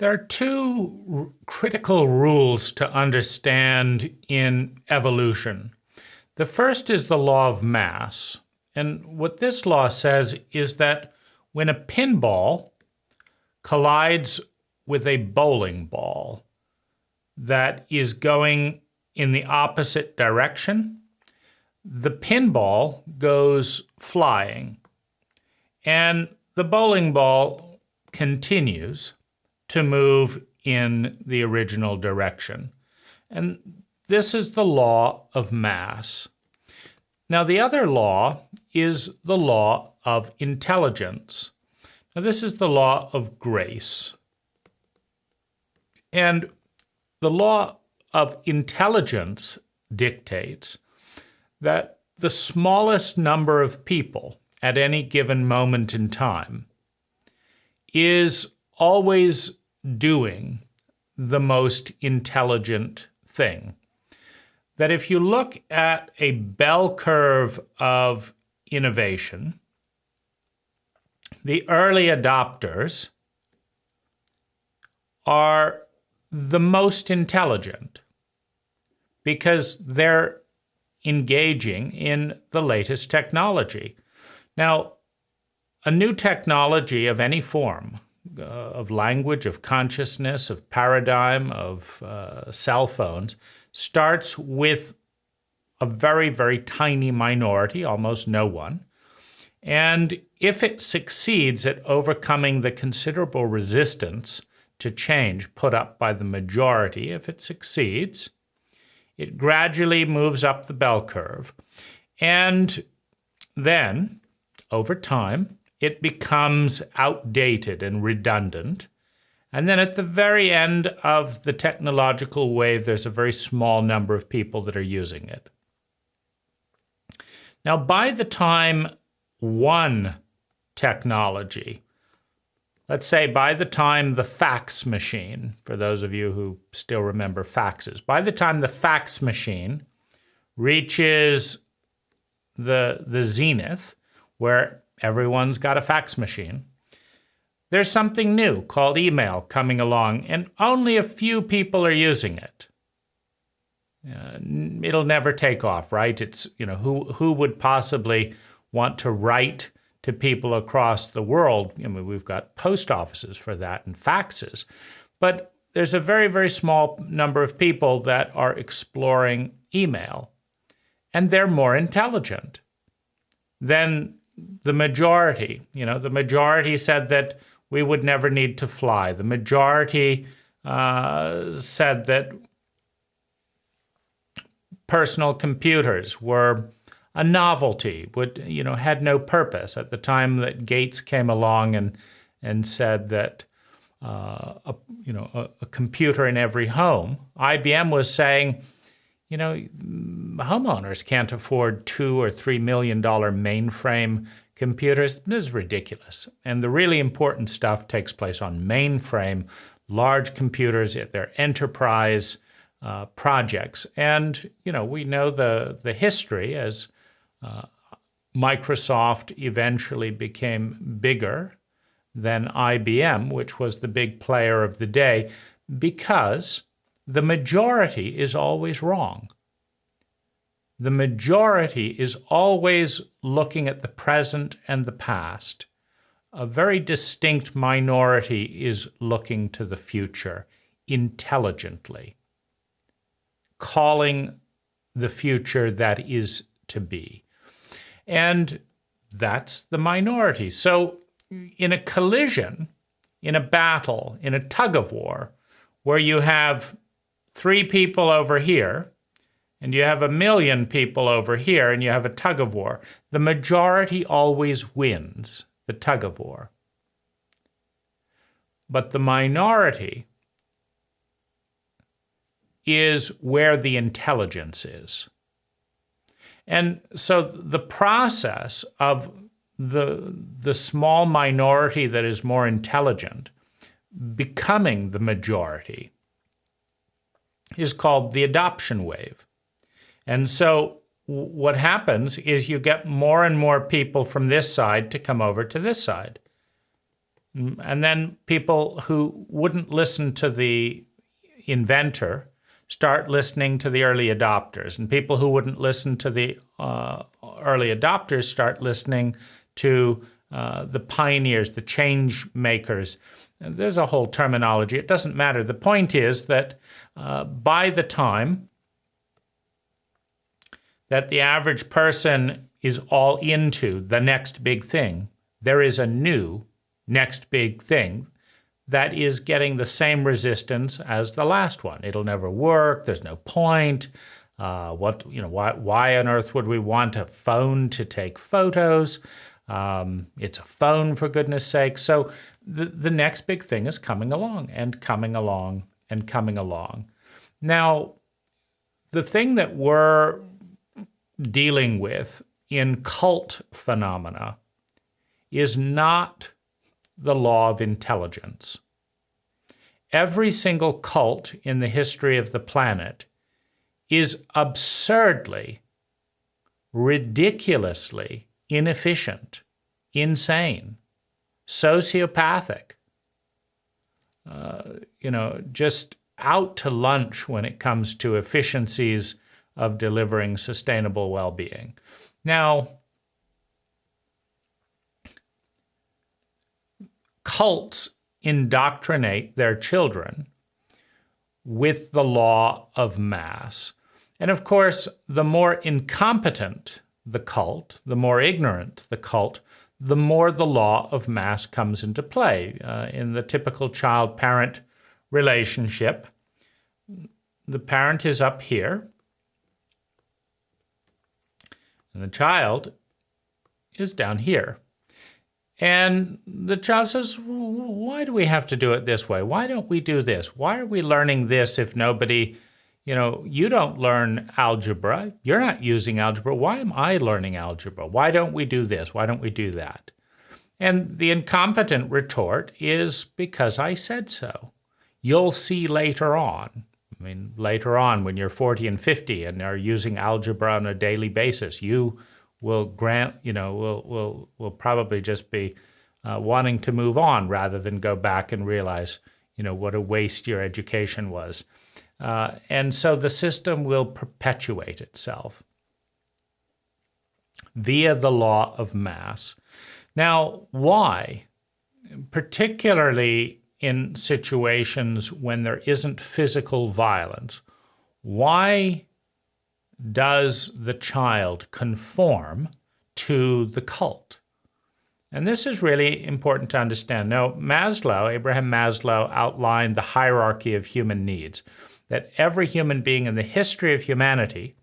There are two critical rules to understand in evolution. The first is the law of mass. And what this law says is that when a pinball collides with a bowling ball that is going in the opposite direction, the pinball goes flying, and the bowling ball continues to move in the original direction. And this is the law of mass. Now, the other law is the law of intelligence. Now, this is the law of grace. And the law of intelligence dictates that the smallest number of people at any given moment in time is always doing the most intelligent thing. That if you look at a bell curve of innovation, the early adopters are the most intelligent because they're engaging in the latest technology. Now, a new technology of any form, of language, of consciousness, of paradigm, of cell phones, starts with a very, very tiny minority, almost no one. And if it succeeds at overcoming the considerable resistance to change put up by the majority, if it succeeds, it gradually moves up the bell curve. And then, over time, it becomes outdated and redundant. And then at the very end of the technological wave, there's a very small number of people that are using it. Now, by the time one technology, let's say by the time the fax machine, for those of you who still remember faxes, by the time the fax machine reaches the zenith, where everyone's got a fax machine, there's something new called email coming along, and only a few people are using it. It'll never take off, right? It's, who would possibly want to write to people across the world? We've got post offices for that and faxes. But there's a very, very small number of people that are exploring email, and they're more intelligent than the majority. The majority said that we would never need to fly. The majority said that personal computers were a novelty, had no purpose. At the time that Gates came along and said that a computer in every home, IBM was saying, homeowners can't afford $2 or $3 million mainframe computers. This is ridiculous. And the really important stuff takes place on mainframe, large computers, they're enterprise projects. And, we know the history as Microsoft eventually became bigger than IBM, which was the big player of the day, because the majority is always wrong. The majority is always looking at the present and the past. A very distinct minority is looking to the future intelligently, calling the future that is to be. And that's the minority. So in a collision, in a battle, in a tug of war, where you have 3 people over here, and you have 1 million people over here, and you have a tug of war, the majority always wins the tug of war. But the minority is where the intelligence is. And so the process of the small minority that is more intelligent becoming the majority is called the adoption wave. And so what happens is you get more and more people from this side to come over to this side. And then people who wouldn't listen to the inventor start listening to the early adopters. And people who wouldn't listen to the early adopters start listening to the pioneers, the change makers. And there's a whole terminology. It doesn't matter. The point is that by the time that the average person is all into the next big thing, there is a new next big thing that is getting the same resistance as the last one. It'll never work. There's no point. Why on earth would we want a phone to take photos? It's a phone, for goodness sake. So the next big thing is coming along and coming along and coming along. Now, the thing that we're dealing with in cult phenomena is not the law of intelligence. Every single cult in the history of the planet is absurdly, ridiculously inefficient, insane, sociopathic, just out to lunch when it comes to efficiencies of delivering sustainable well-being. Now, cults indoctrinate their children with the law of mass. And of course, the more incompetent the cult, the more ignorant the cult, the more the law of mass comes into play. In the typical child-parent relationship, the parent is up here, and the child is down here. And the child says, why do we have to do it this way? Why don't we do this? Why are we learning this if nobody, you don't learn algebra. You're not using algebra. Why am I learning algebra? Why don't we do this? Why don't we do that? And the incompetent retort is, because I said so. You'll see later on. I mean, later on when you're 40 and 50 and are using algebra on a daily basis, you will will probably just be wanting to move on rather than go back and realize, what a waste your education was. And so the system will perpetuate itself via the law of mass. Now, why? Particularly in situations when there isn't physical violence, why does the child conform to the cult? And this is really important to understand. Now, Abraham Maslow outlined the hierarchy of human needs, that every human being in the history of humanity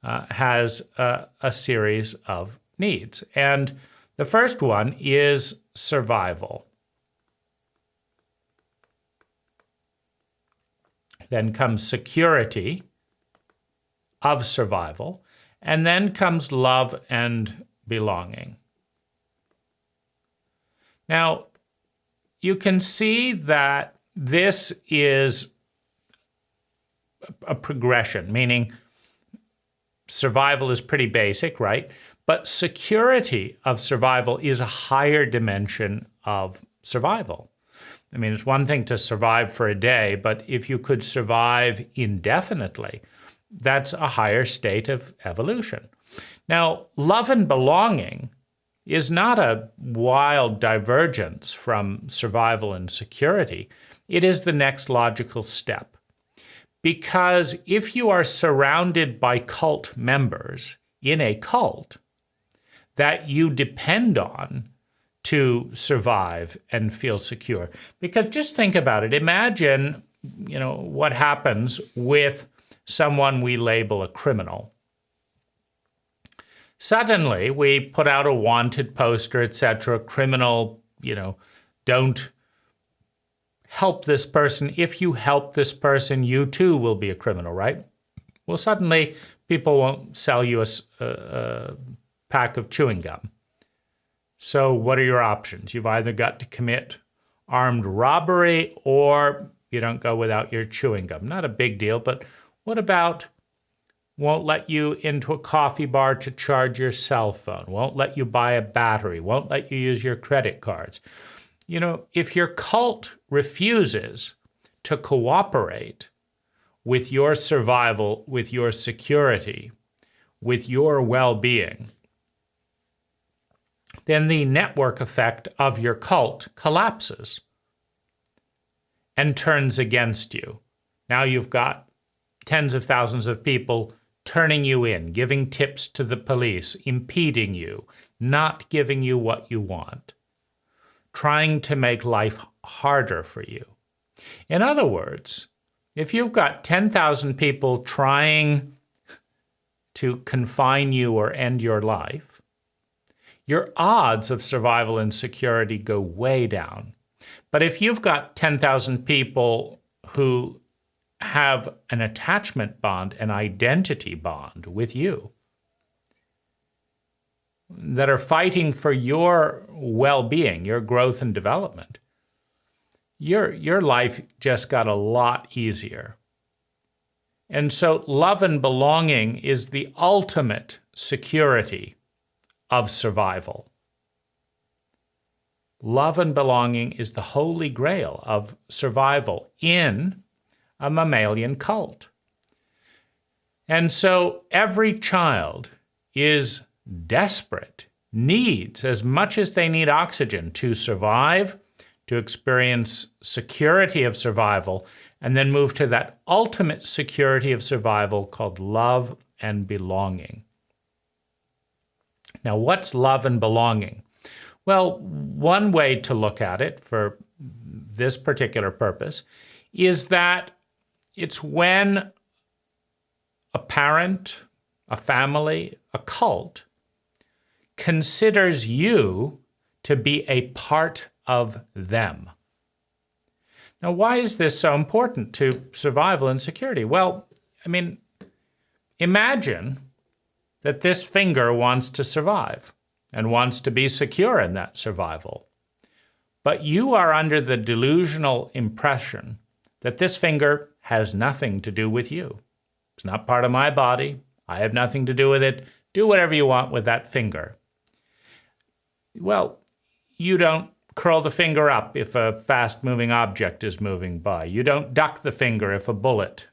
has a series of needs. And the first one is survival. Then comes security of survival, and then comes love and belonging. Now, you can see that this is a progression, meaning survival is pretty basic, right? But security of survival is a higher dimension of survival. I mean, it's one thing to survive for a day, but if you could survive indefinitely, that's a higher state of evolution. Now, love and belonging is not a wild divergence from survival and security. It is the next logical step. Because if you are surrounded by cult members in a cult that you depend on to survive and feel secure, because just think about it. Imagine, what happens with someone we label a criminal. Suddenly, we put out a wanted poster, etc. Criminal, don't help this person. If you help this person, you too will be a criminal, right? Well, suddenly, people won't sell you a pack of chewing gum. So what are your options? You've either got to commit armed robbery or you don't go without your chewing gum. Not a big deal, but what about won't let you into a coffee bar to charge your cell phone, won't let you buy a battery, won't let you use your credit cards. if your cult refuses to cooperate with your survival, with your security, with your well-being, then the network effect of your cult collapses and turns against you. Now you've got tens of thousands of people turning you in, giving tips to the police, impeding you, not giving you what you want, trying to make life harder for you. In other words, if you've got 10,000 people trying to confine you or end your life, your odds of survival and security go way down. But if you've got 10,000 people who have an attachment bond, an identity bond with you, that are fighting for your well-being, your growth and development, your life just got a lot easier. And so love and belonging is the ultimate security of survival. Love and belonging is the holy grail of survival in a mammalian cult. And so every child is desperate, needs, as much as they need oxygen to survive, to experience security of survival, and then move to that ultimate security of survival called love and belonging. Now, what's love and belonging? Well, one way to look at it for this particular purpose is that it's when a parent, a family, a cult considers you to be a part of them. Now, why is this so important to survival and security? Well, imagine that this finger wants to survive and wants to be secure in that survival. But you are under the delusional impression that this finger has nothing to do with you. It's not part of my body. I have nothing to do with it. Do whatever you want with that finger. Well, you don't curl the finger up if a fast-moving object is moving by. You don't duck the finger if a bullet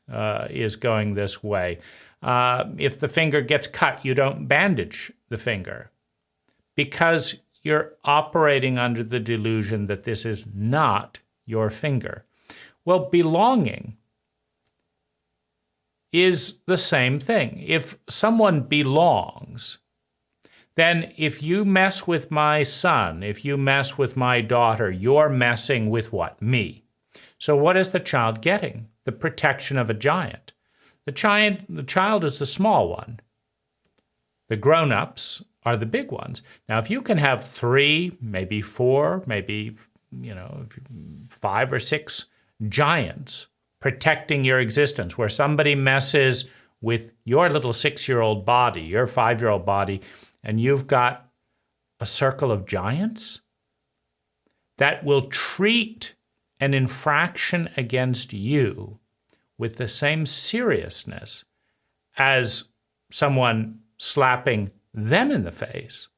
is going this way. If the finger gets cut, you don't bandage the finger because you're operating under the delusion that this is not your finger. Well, belonging is the same thing. If someone belongs, then if you mess with my son, if you mess with my daughter, you're messing with what? Me. So what is the child getting? The protection of a giant. The child is the small one. The grown-ups are the big ones. Now, if you can have 3, maybe 4, maybe 5 or 6 giants protecting your existence, where somebody messes with your little 6-year-old body, your 5-year-old body, and you've got a circle of giants that will treat an infraction against you with the same seriousness as someone slapping them in the face.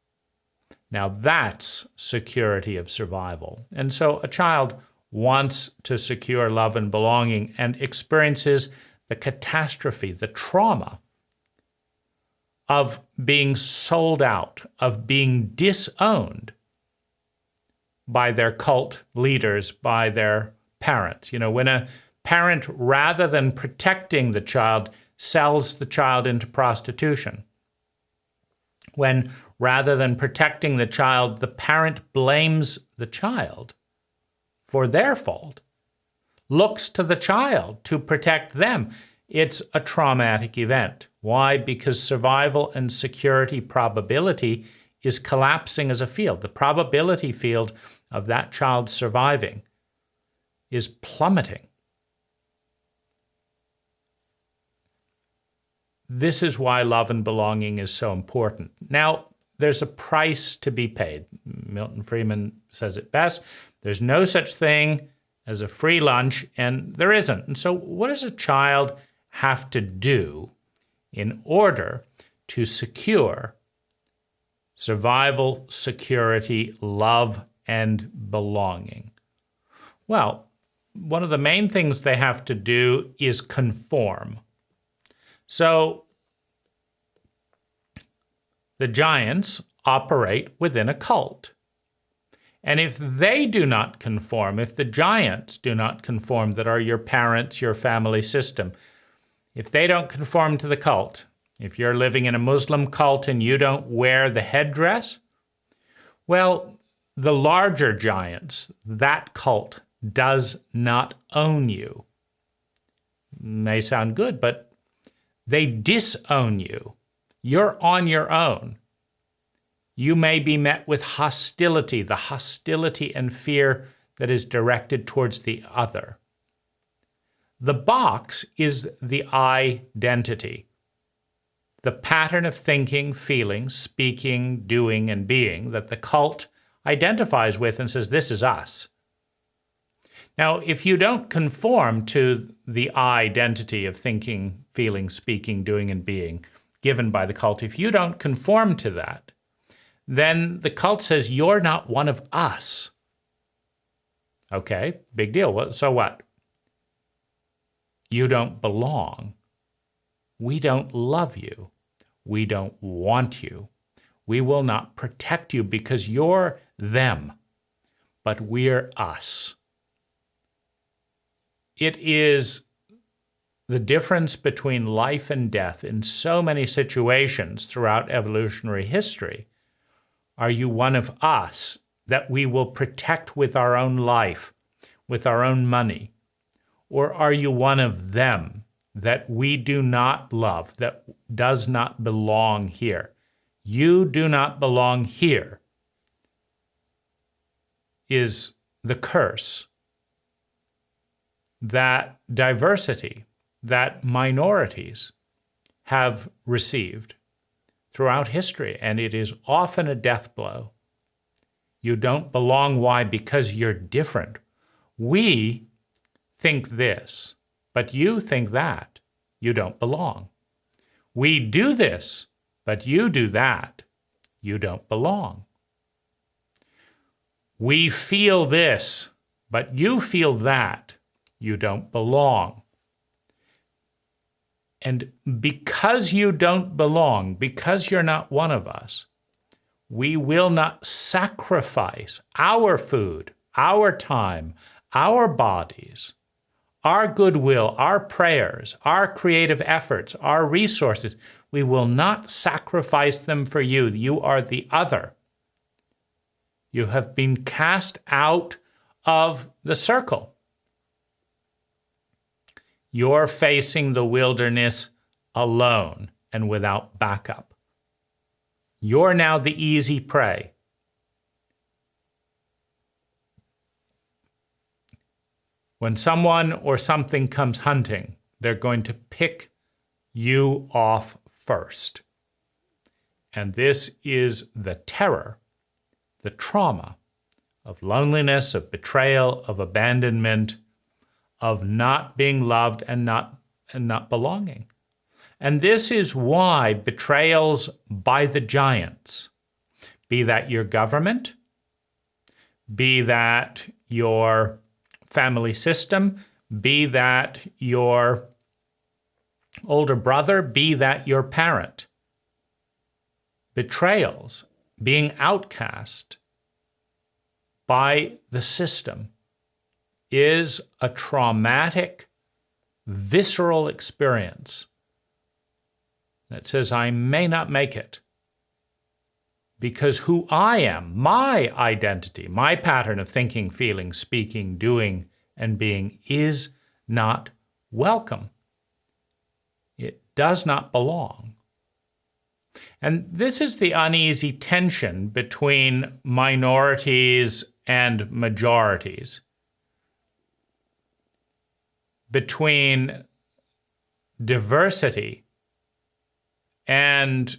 Now that's security of survival. And so a child wants to secure love and belonging and experiences the catastrophe, the trauma of being sold out, of being disowned by their cult leaders, by their parents. When a parent, rather than protecting the child, sells the child into prostitution. When, rather than protecting the child, the parent blames the child for their fault, looks to the child to protect them, it's a traumatic event. Why? Because survival and security probability is collapsing as a field. The probability field of that child surviving is plummeting. This is why love and belonging is so important. Now, there's a price to be paid. Milton Friedman says it best. There's no such thing as a free lunch, and there isn't. And so what does a child have to do in order to secure survival, security, love, and belonging? Well, one of the main things they have to do is conform. So the giants operate within a cult. And if they do not conform, if the giants do not conform, that are your parents, your family system, if they don't conform to the cult, if you're living in a Muslim cult and you don't wear the headdress, well, the larger giants, that cult does not own you. May sound good, but they disown you. You're on your own. You may be met with hostility, the hostility and fear that is directed towards the other. The box is the identity, the pattern of thinking, feeling, speaking, doing, and being that the cult identifies with and says, this is us. Now, if you don't conform to the identity of thinking, feeling, speaking, doing, and being given by the cult, if you don't conform to that, then the cult says, you're not one of us. Okay, big deal. So what? You don't belong. We don't love you. We don't want you. We will not protect you because you're them, but we're us. It is the difference between life and death in so many situations throughout evolutionary history. Are you one of us that we will protect with our own life, with our own money? Or are you one of them that we do not love, that does not belong here? You do not belong here is the curse that diversity, that minorities have received throughout history, and it is often a death blow. You don't belong. Why? Because you're different. We think this, but you think that. You don't belong. We do this, but you do that. You don't belong. We feel this, but you feel that. You don't belong. And because you don't belong, because you're not one of us, we will not sacrifice our food, our time, our bodies, our goodwill, our prayers, our creative efforts, our resources. We will not sacrifice them for you. You are the other. You have been cast out of the circle. You're facing the wilderness alone and without backup. You're now the easy prey. When someone or something comes hunting, they're going to pick you off first. And this is the terror, the trauma of loneliness, of betrayal, of abandonment, of not being loved and not belonging. And this is why betrayals by the giants, be that your government, be that your family system, be that your older brother, be that your parent, betrayals, being outcast by the system, is a traumatic, visceral experience that says, I may not make it because who I am, my identity, my pattern of thinking, feeling, speaking, doing, and being is not welcome. It does not belong. And this is the uneasy tension between minorities and majorities, between diversity and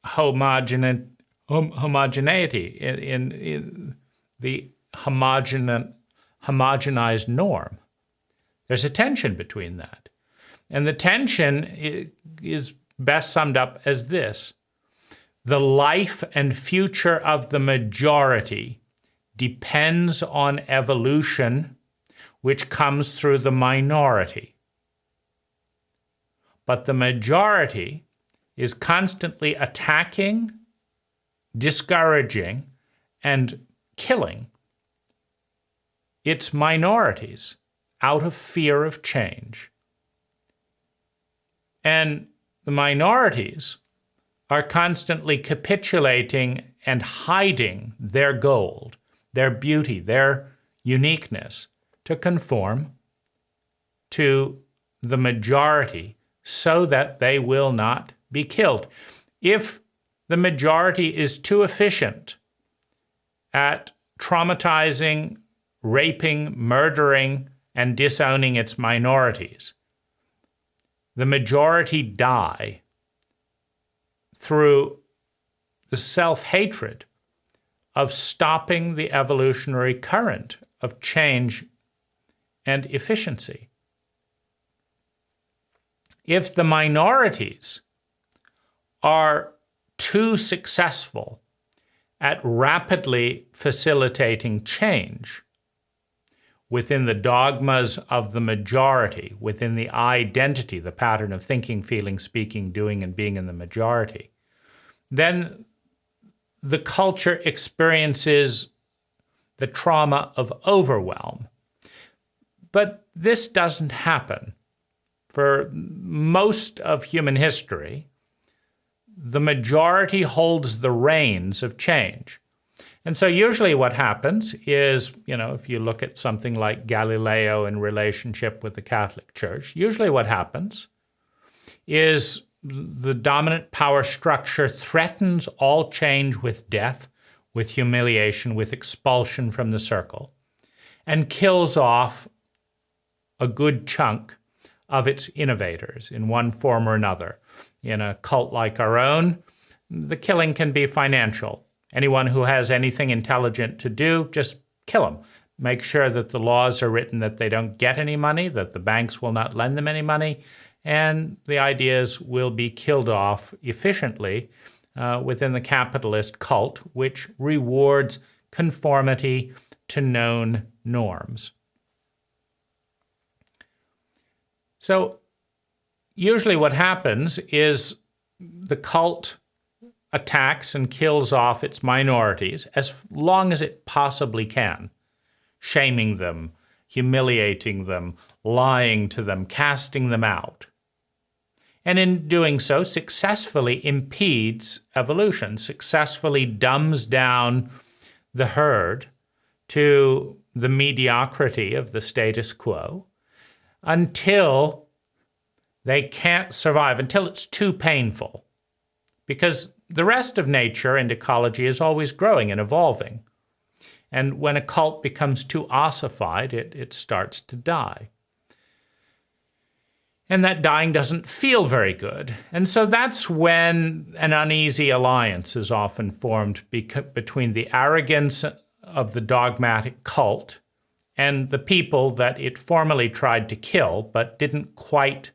homogeneity in the homogenized norm. There's a tension between that. And the tension is best summed up as this: the life and future of the majority depends on evolution, which comes through the minority. But the majority is constantly attacking, discouraging, and killing its minorities out of fear of change. And the minorities are constantly capitulating and hiding their gold, their beauty, their uniqueness to conform to the majority so that they will not be killed. If the majority is too efficient at traumatizing, raping, murdering, and disowning its minorities, the majority die through the self-hatred of stopping the evolutionary current of change and efficiency. If the minorities are too successful at rapidly facilitating change within the dogmas of the majority, within the identity, the pattern of thinking, feeling, speaking, doing, and being in the majority, then the culture experiences the trauma of overwhelm. But this doesn't happen. For most of human history, the majority holds the reins of change. And so usually what happens is, if you look at something like Galileo in relationship with the Catholic Church, usually what happens is the dominant power structure threatens all change with death, with humiliation, with expulsion from the circle, and kills off a good chunk of its innovators in one form or another. In a cult like our own, the killing can be financial. Anyone who has anything intelligent to do, just kill them. Make sure that the laws are written that they don't get any money, that the banks will not lend them any money, and the ideas will be killed off efficiently within the capitalist cult, which rewards conformity to known norms. So usually what happens is the cult attacks and kills off its minorities as long as it possibly can, shaming them, humiliating them, lying to them, casting them out. And in doing so, successfully impedes evolution, successfully dumbs down the herd to the mediocrity of the status quo until they can't survive, until it's too painful. Because the rest of nature and ecology is always growing and evolving. And when a cult becomes too ossified, it starts to die. And that dying doesn't feel very good. And so that's when an uneasy alliance is often formed between the arrogance of the dogmatic cult and the people that it formerly tried to kill, but didn't quite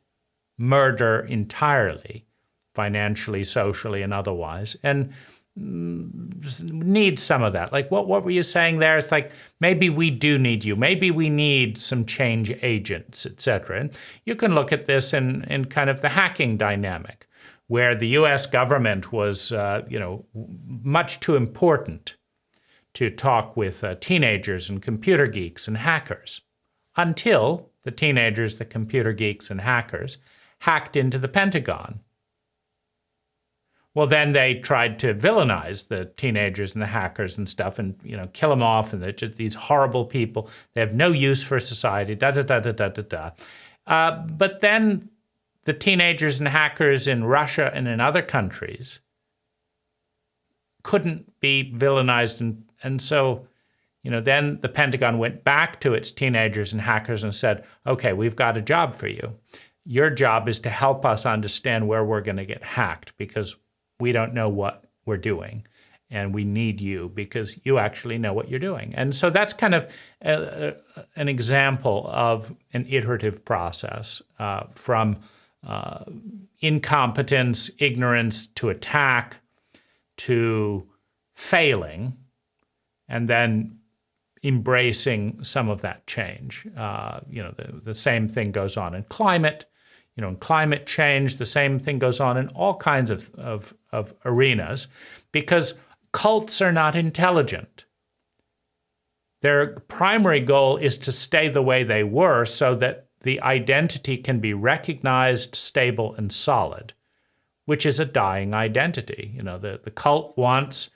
murder entirely, financially, socially, and otherwise. And needs some of that. Like, what were you saying there? It's like, maybe we do need you. Maybe we need some change agents, etc. And you can look at this in kind of the hacking dynamic, where the U.S. government was, much too important to talk with teenagers and computer geeks and hackers, until the teenagers, the computer geeks, and hackers hacked into the Pentagon. Well, then they tried to villainize the teenagers and the hackers and stuff and, kill them off. And they're just these horrible people. They have no use for society, but then the teenagers and hackers in Russia and in other countries couldn't be villainized. And so, then the Pentagon went back to its teenagers and hackers and said, okay, we've got a job for you. Your job is to help us understand where we're going to get hacked, because we don't know what we're doing, and we need you because you actually know what you're doing. And so that's kind of an example of an iterative process from incompetence, ignorance, to attack, to failing, and then embracing some of that change. The same thing goes on in climate. In climate change, the same thing goes on in all kinds of arenas, because cults are not intelligent. Their primary goal is to stay the way they were so that the identity can be recognized, stable, and solid, which is a dying identity. The cult wants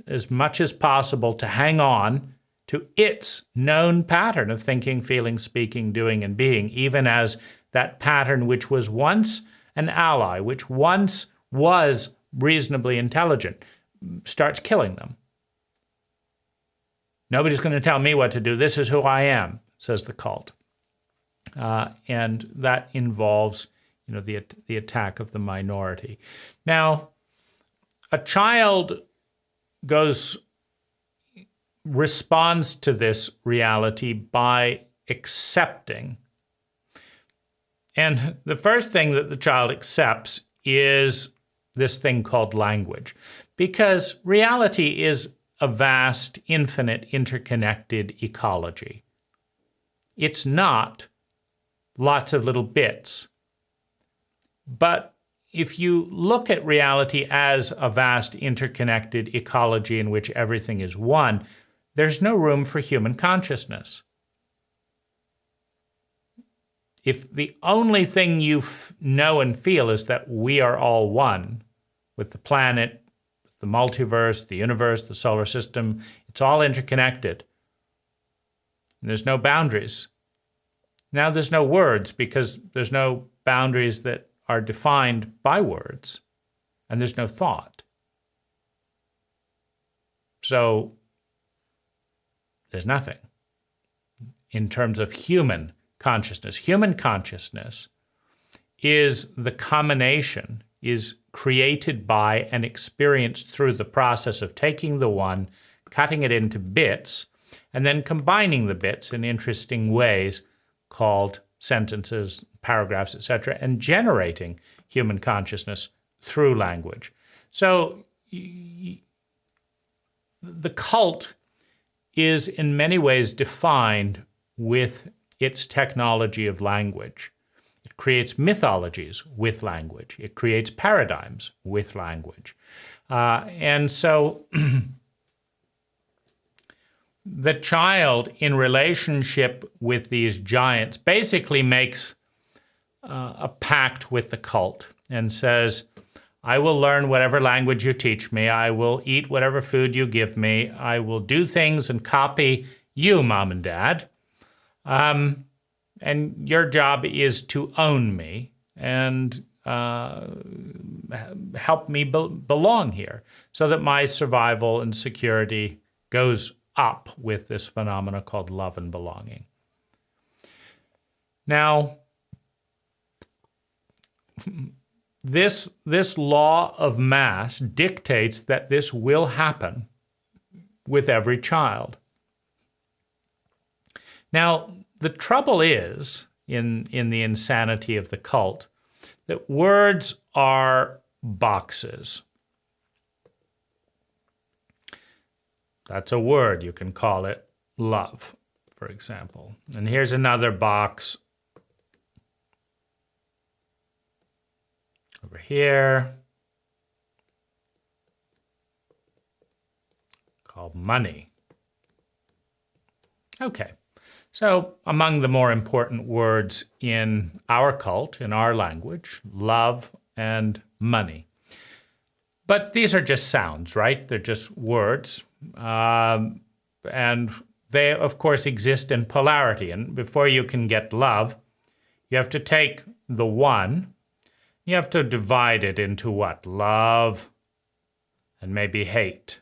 as much as possible to hang on to its known pattern of thinking, feeling, speaking, doing, and being, even as that pattern which was once an ally, which once was reasonably intelligent, starts killing them. Nobody's going to tell me what to do. This is who I am, says the cult. And that involves, the attack of the minority. Now, a child responds to this reality by accepting. And the first thing that the child accepts is this thing called language, because reality is a vast, infinite, interconnected ecology. It's not lots of little bits. But if you look at reality as a vast, interconnected ecology in which everything is one, there's no room for human consciousness. If the only thing you know and feel is that we are all one with the planet, the multiverse, the universe, the solar system, it's all interconnected. And there's no boundaries. Now there's no words because there's no boundaries that are defined by words, and there's no thought. So there's nothing in terms of human consciousness. Human consciousness is the combination, is created by and experienced through the process of taking the one, cutting it into bits, and then combining the bits in interesting ways called sentences, paragraphs, etc., and generating human consciousness through language. So the cult is in many ways defined with its technology of language. It creates mythologies with language. It creates paradigms with language. And so the child in relationship with these giants basically makes a pact with the cult and says, I will learn whatever language you teach me. I will eat whatever food you give me. I will do things and copy you, Mom and Dad. And your job is to own me and help me belong here so that my survival and security goes up with this phenomena called love and belonging. Now, this law of mass dictates that this will happen with every child. Now, the trouble is, in the insanity of the cult, that words are boxes. That's a word. You can call it love, for example. And here's another box over here called money. Okay. So among the more important words in our cult, in our language, love and money. But these are just sounds, right? They're just words. And they, of course, exist in polarity. And before you can get love, you have to take the one, you have to divide it into what? Love and maybe hate.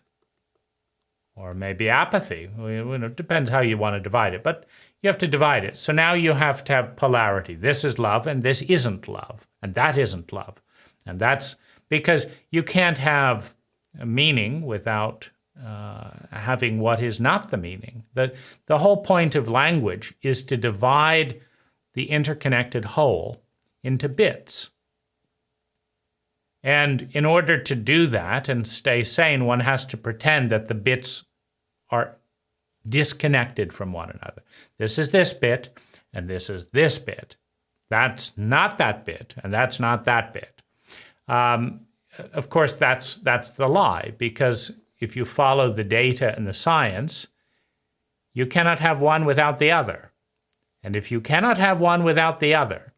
Or maybe apathy. It depends how you want to divide it, but you have to divide it. So now you have to have polarity. This is love, and this isn't love, and that isn't love. And that's because you can't have a meaning without having what is not the meaning. The whole point of language is to divide the interconnected whole into bits. And in order to do that and stay sane, one has to pretend that the bits are disconnected from one another. This is this bit, and this is this bit. That's not that bit, and that's not that bit. Of course, that's the lie, because if you follow the data and the science, you cannot have one without the other. And if you cannot have one without the other,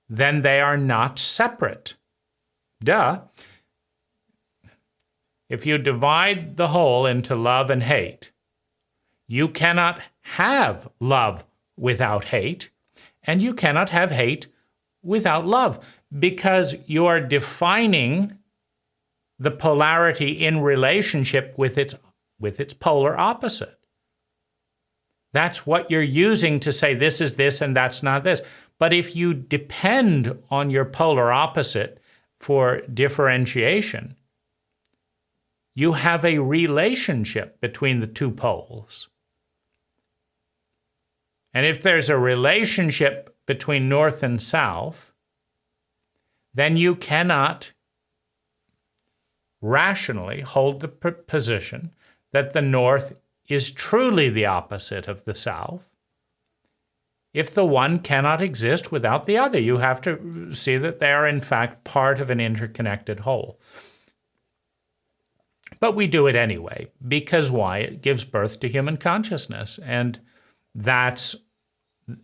then they are not separate. Duh. If you divide the whole into love and hate, you cannot have love without hate, and you cannot have hate without love, because you are defining the polarity in relationship with its polar opposite. That's what you're using to say this is this and that's not this. But if you depend on your polar opposite for differentiation, you have a relationship between the two poles. And if there's a relationship between north and south, then you cannot rationally hold the position that the north is truly the opposite of the south. If the one cannot exist without the other, you have to see that they are in fact part of an interconnected whole. But we do it anyway, because why? It gives birth to human consciousness, and that's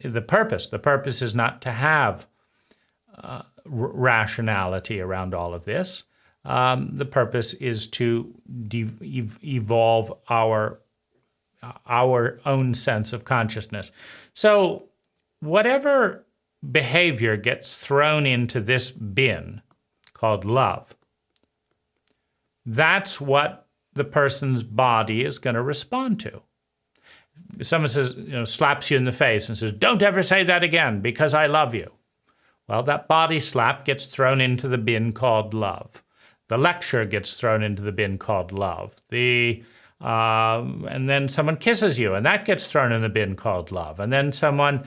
the purpose. The purpose is not to have rationality around all of this. The purpose is to evolve our own sense of consciousness. So whatever behavior gets thrown into this bin called love, that's what the person's body is going to respond to. If someone says, slaps you in the face and says, "Don't ever say that again because I love you." Well, that body slap gets thrown into the bin called love. The lecture gets thrown into the bin called love. And then someone kisses you, and that gets thrown in the bin called love. And then someone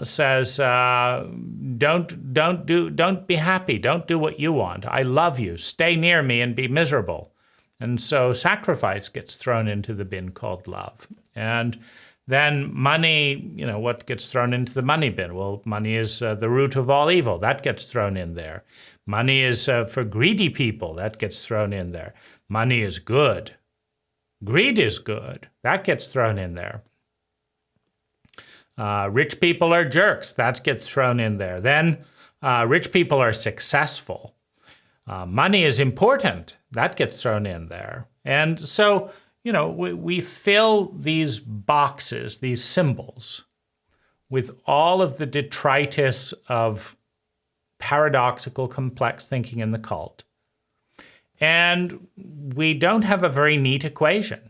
says, "Don't be happy. Don't do what you want. I love you. Stay near me and be miserable." And so sacrifice gets thrown into the bin called love. And then money, what gets thrown into the money bin? Well, money is the root of all evil. That gets thrown in there. Money is for greedy people. That gets thrown in there. Money is good. Greed is good. That gets thrown in there. Rich people are jerks. That gets thrown in there. Then rich people are successful. Money is important. That gets thrown in there. And so, we fill these boxes, these symbols, with all of the detritus of paradoxical, complex thinking in the cult. And we don't have a very neat equation.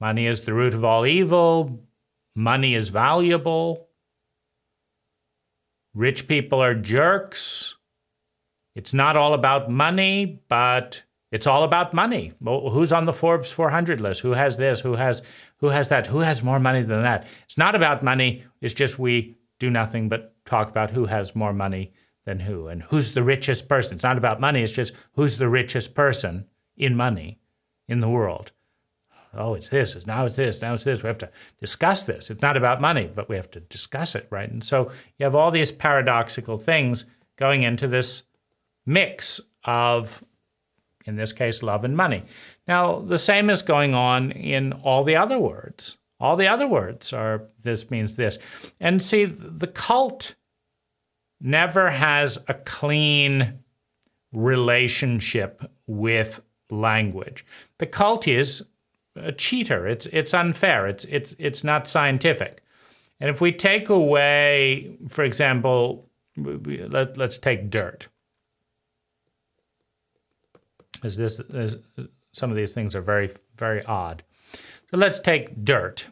Money is the root of all evil. Money is valuable. Rich people are jerks. It's not all about money, but it's all about money. Well, who's on the Forbes 400 list? Who has this? Who has that? Who has more money than that? It's not about money. It's just we do nothing but talk about who has more money than who, and who's the richest person. It's not about money. It's just who's the richest person in money in the world. Oh, it's this. Now it's this. Now it's this. We have to discuss this. It's not about money, but we have to discuss it, right? And so you have all these paradoxical things going into this mix of, in this case, love and money. Now, the same is going on in all the other words. All the other words are this means this. And see, the cult never has a clean relationship with language. The cult is a cheater. It's unfair. It's not scientific. And if we take away, for example, let's take dirt. Some of these things are very, very odd. So let's take dirt.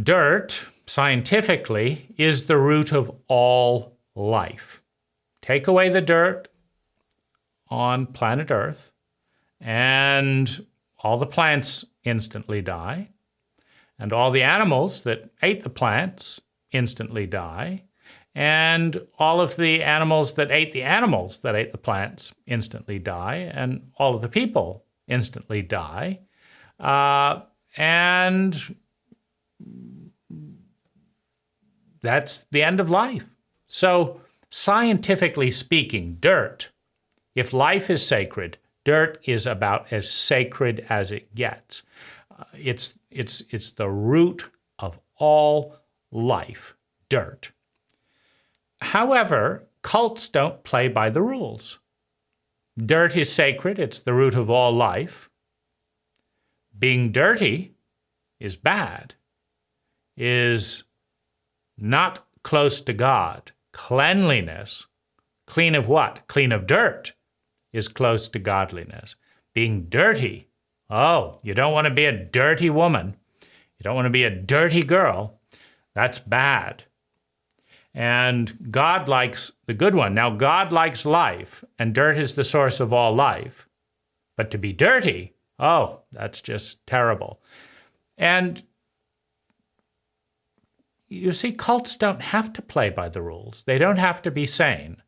Dirt, scientifically, is the root of all life. Take away the dirt on planet Earth, and all the plants instantly die, and all the animals that ate the plants instantly die, and all of the animals that ate the plants instantly die, and all of the people instantly die. And that's the end of life. So scientifically speaking, dirt, if life is sacred, dirt is about as sacred as it gets. It's the root of all life, dirt. However, cults don't play by the rules. Dirt is sacred. It's the root of all life. Being dirty is bad, is not close to God. Cleanliness, clean of what? Clean of dirt, is close to godliness. Being dirty, oh, you don't want to be a dirty woman. You don't want to be a dirty girl. That's bad. And God likes the good one. Now, God likes life, and dirt is the source of all life. But to be dirty, oh, that's just terrible. And you see, cults don't have to play by the rules. They don't have to be sane.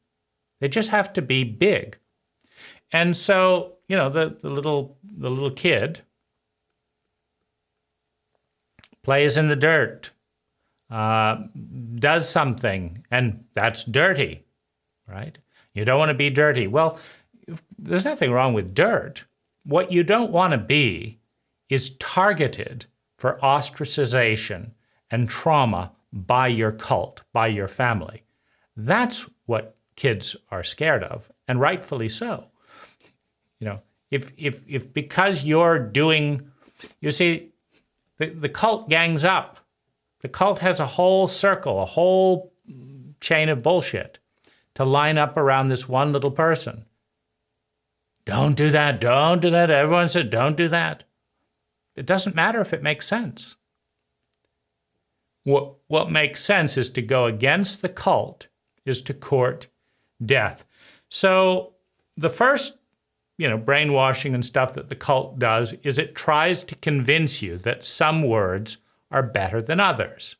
They just have to be big. And so, you know, the little kid plays in the dirt, does something, and that's dirty, right? You don't want to be dirty. Well, there's nothing wrong with dirt. What you don't want to be is targeted for ostracization and trauma by your cult, by your family. That's what kids are scared of, and rightfully so. You know, if because you're doing, you see, the cult gangs up. The cult has a whole circle, a whole chain of bullshit to line up around this one little person. Don't do that, don't do that. Everyone said, don't do that. It doesn't matter if it makes sense. What makes sense is to go against the cult, is to court death. So the first, brainwashing and stuff that the cult does is it tries to convince you that some words are better than others.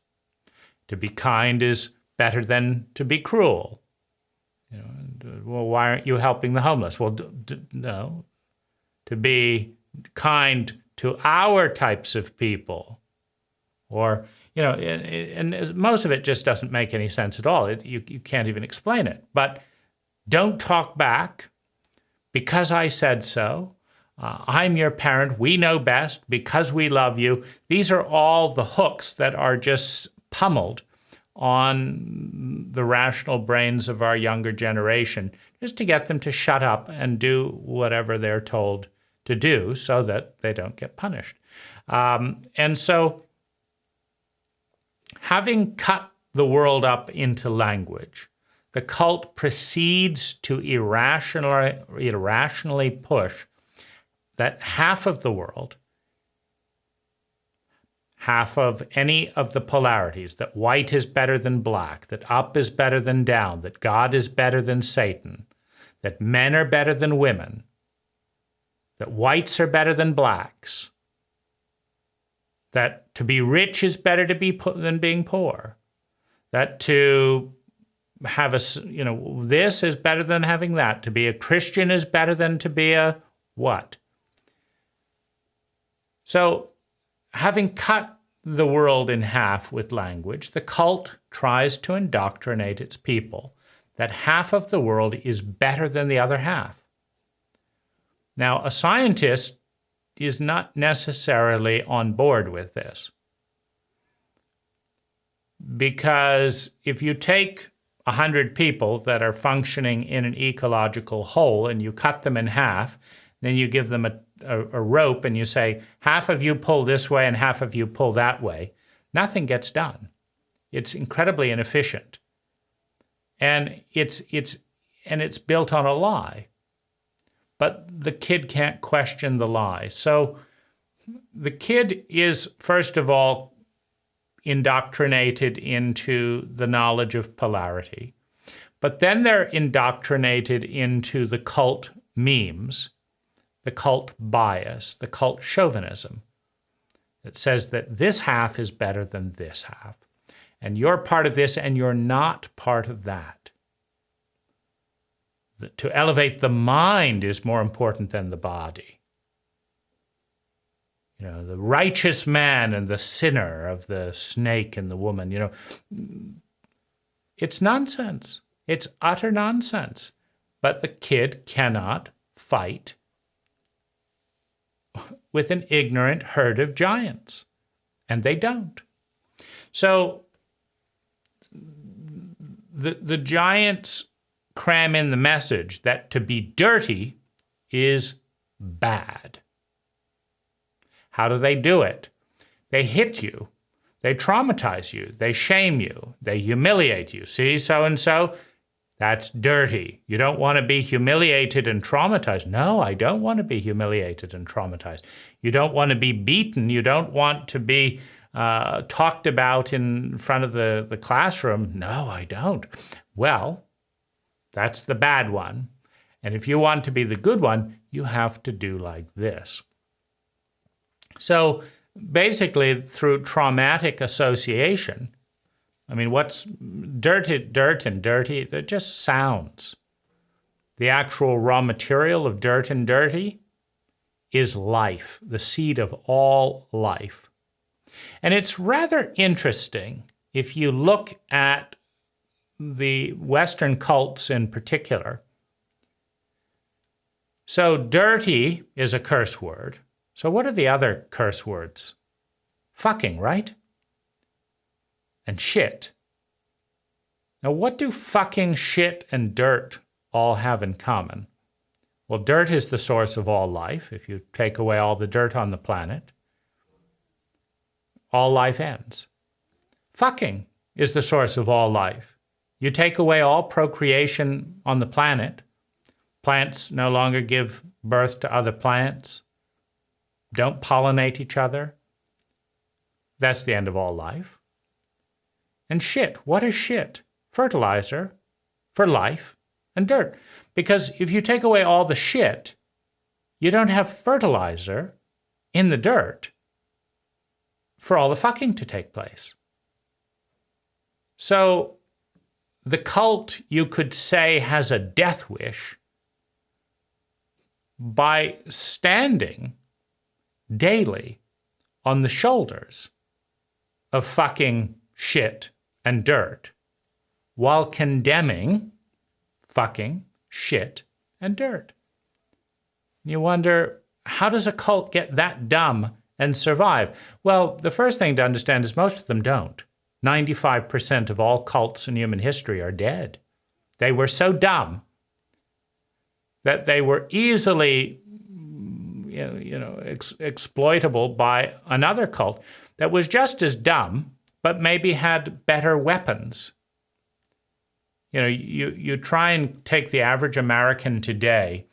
To be kind is better than to be cruel. Well, why aren't you helping the homeless? Well, no. To be kind to our types of people, or and most of it just doesn't make any sense at all. You can't even explain it. But don't talk back because I said so. I'm your parent. We know best because we love you. These are all the hooks that are just pummeled on the rational brains of our younger generation, just to get them to shut up and do whatever they're told to do so that they don't get punished. And so, having cut the world up into language, the cult proceeds to irrationally push that half of the world, half of any of the polarities, that white is better than black, that up is better than down, that God is better than Satan, that men are better than women, that whites are better than blacks, that to be rich is better than being poor, that to have this is better than having that, to be a Christian is better than to be a what? So, having cut the world in half with language, the cult tries to indoctrinate its people that half of the world is better than the other half. Now, a scientist is not necessarily on board with this, because if you take 100 people that are functioning in an ecological whole and you cut them in half, then you give them a rope and you say, half of you pull this way and half of you pull that way, nothing gets done. It's incredibly inefficient. And it's built on a lie. But the kid can't question the lie. So the kid is, first of all, indoctrinated into the knowledge of polarity. But then they're indoctrinated into the cult memes, the cult bias, the cult chauvinism that says that this half is better than this half. And you're part of this and you're not part of that. To elevate the mind is more important than the body. The righteous man and the sinner of the snake and the woman. It's nonsense. It's utter nonsense. But the kid cannot fight with an ignorant herd of giants. And they don't. So the giants cram in the message that to be dirty is bad. How do they do it? They hit you. They traumatize you. They shame you. They humiliate you. See, so-and-so? That's dirty. You don't want to be humiliated and traumatized. No, I don't want to be humiliated and traumatized. You don't want to be beaten. You don't want to be talked about in front of the classroom. No, I don't. Well, that's the bad one. And if you want to be the good one, you have to do like this. So basically, through traumatic association, what's dirt and dirty? They're just sounds. The actual raw material of dirt and dirty is life, the seed of all life. And it's rather interesting if you look at the Western cults in particular. So dirty is a curse word. So what are the other curse words? Fucking, right? And shit. Now, what do fucking, shit, and dirt all have in common? Well, dirt is the source of all life. If you take away all the dirt on the planet, all life ends. Fucking is the source of all life. You take away all procreation on the planet, plants no longer give birth to other plants, don't pollinate each other. That's the end of all life. And shit, what is shit? Fertilizer for life and dirt. Because if you take away all the shit, you don't have fertilizer in the dirt for all the fucking to take place. So the cult, you could say, has a death wish by standing daily on the shoulders of fucking, shit, and dirt while condemning fucking, shit, and dirt. You wonder, how does a cult get that dumb and survive? Well, the first thing to understand is most of them don't. 95% of all cults in human history are dead. They were so dumb that they were easily exploitable by another cult that was just as dumb, but maybe had better weapons. You try and take the average American today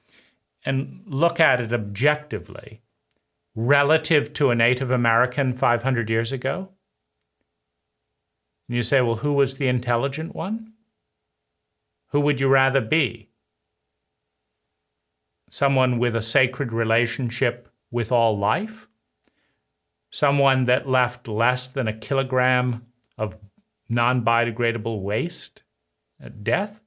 and look at it objectively relative to a Native American 500 years ago. And you say, well, who was the intelligent one? Who would you rather be? Someone with a sacred relationship with all life? Someone that left less than a kilogram of non-biodegradable waste at death?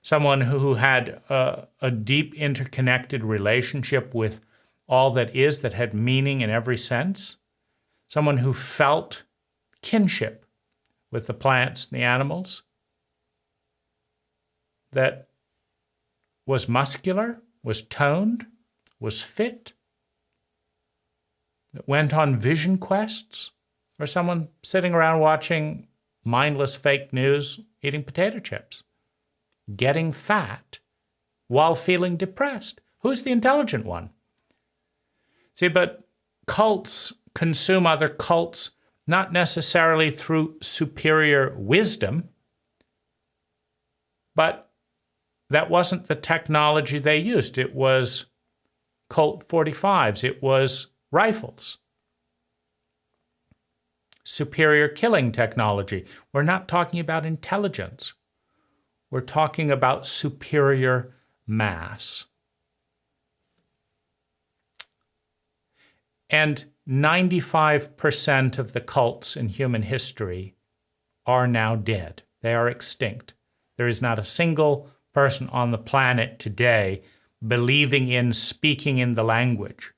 Someone who had a deep interconnected relationship with all that is, that had meaning in every sense? Someone who felt kinship with the plants and the animals? That was muscular? Was toned, was fit, that went on vision quests, or someone sitting around watching mindless fake news, eating potato chips, getting fat while feeling depressed? Who's the intelligent one? See, but cults consume other cults not necessarily through superior wisdom, but that wasn't the technology they used. It was Colt 45s. It was rifles. Superior killing technology. We're not talking about intelligence. We're talking about superior mass. And 95% of the cults in human history are now dead. They are extinct. There is not a single person on the planet today believing in speaking in the language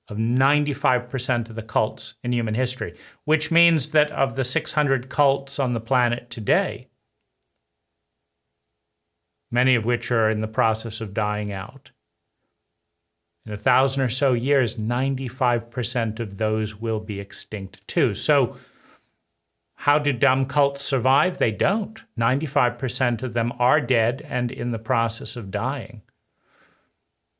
of 95% of the cults in human history, which means that of the 600 cults on the planet today, many of which are in the process of dying out, in 1,000 or so years, 95% of those will be extinct too. So how do dumb cults survive? They don't. 95% of them are dead and in the process of dying.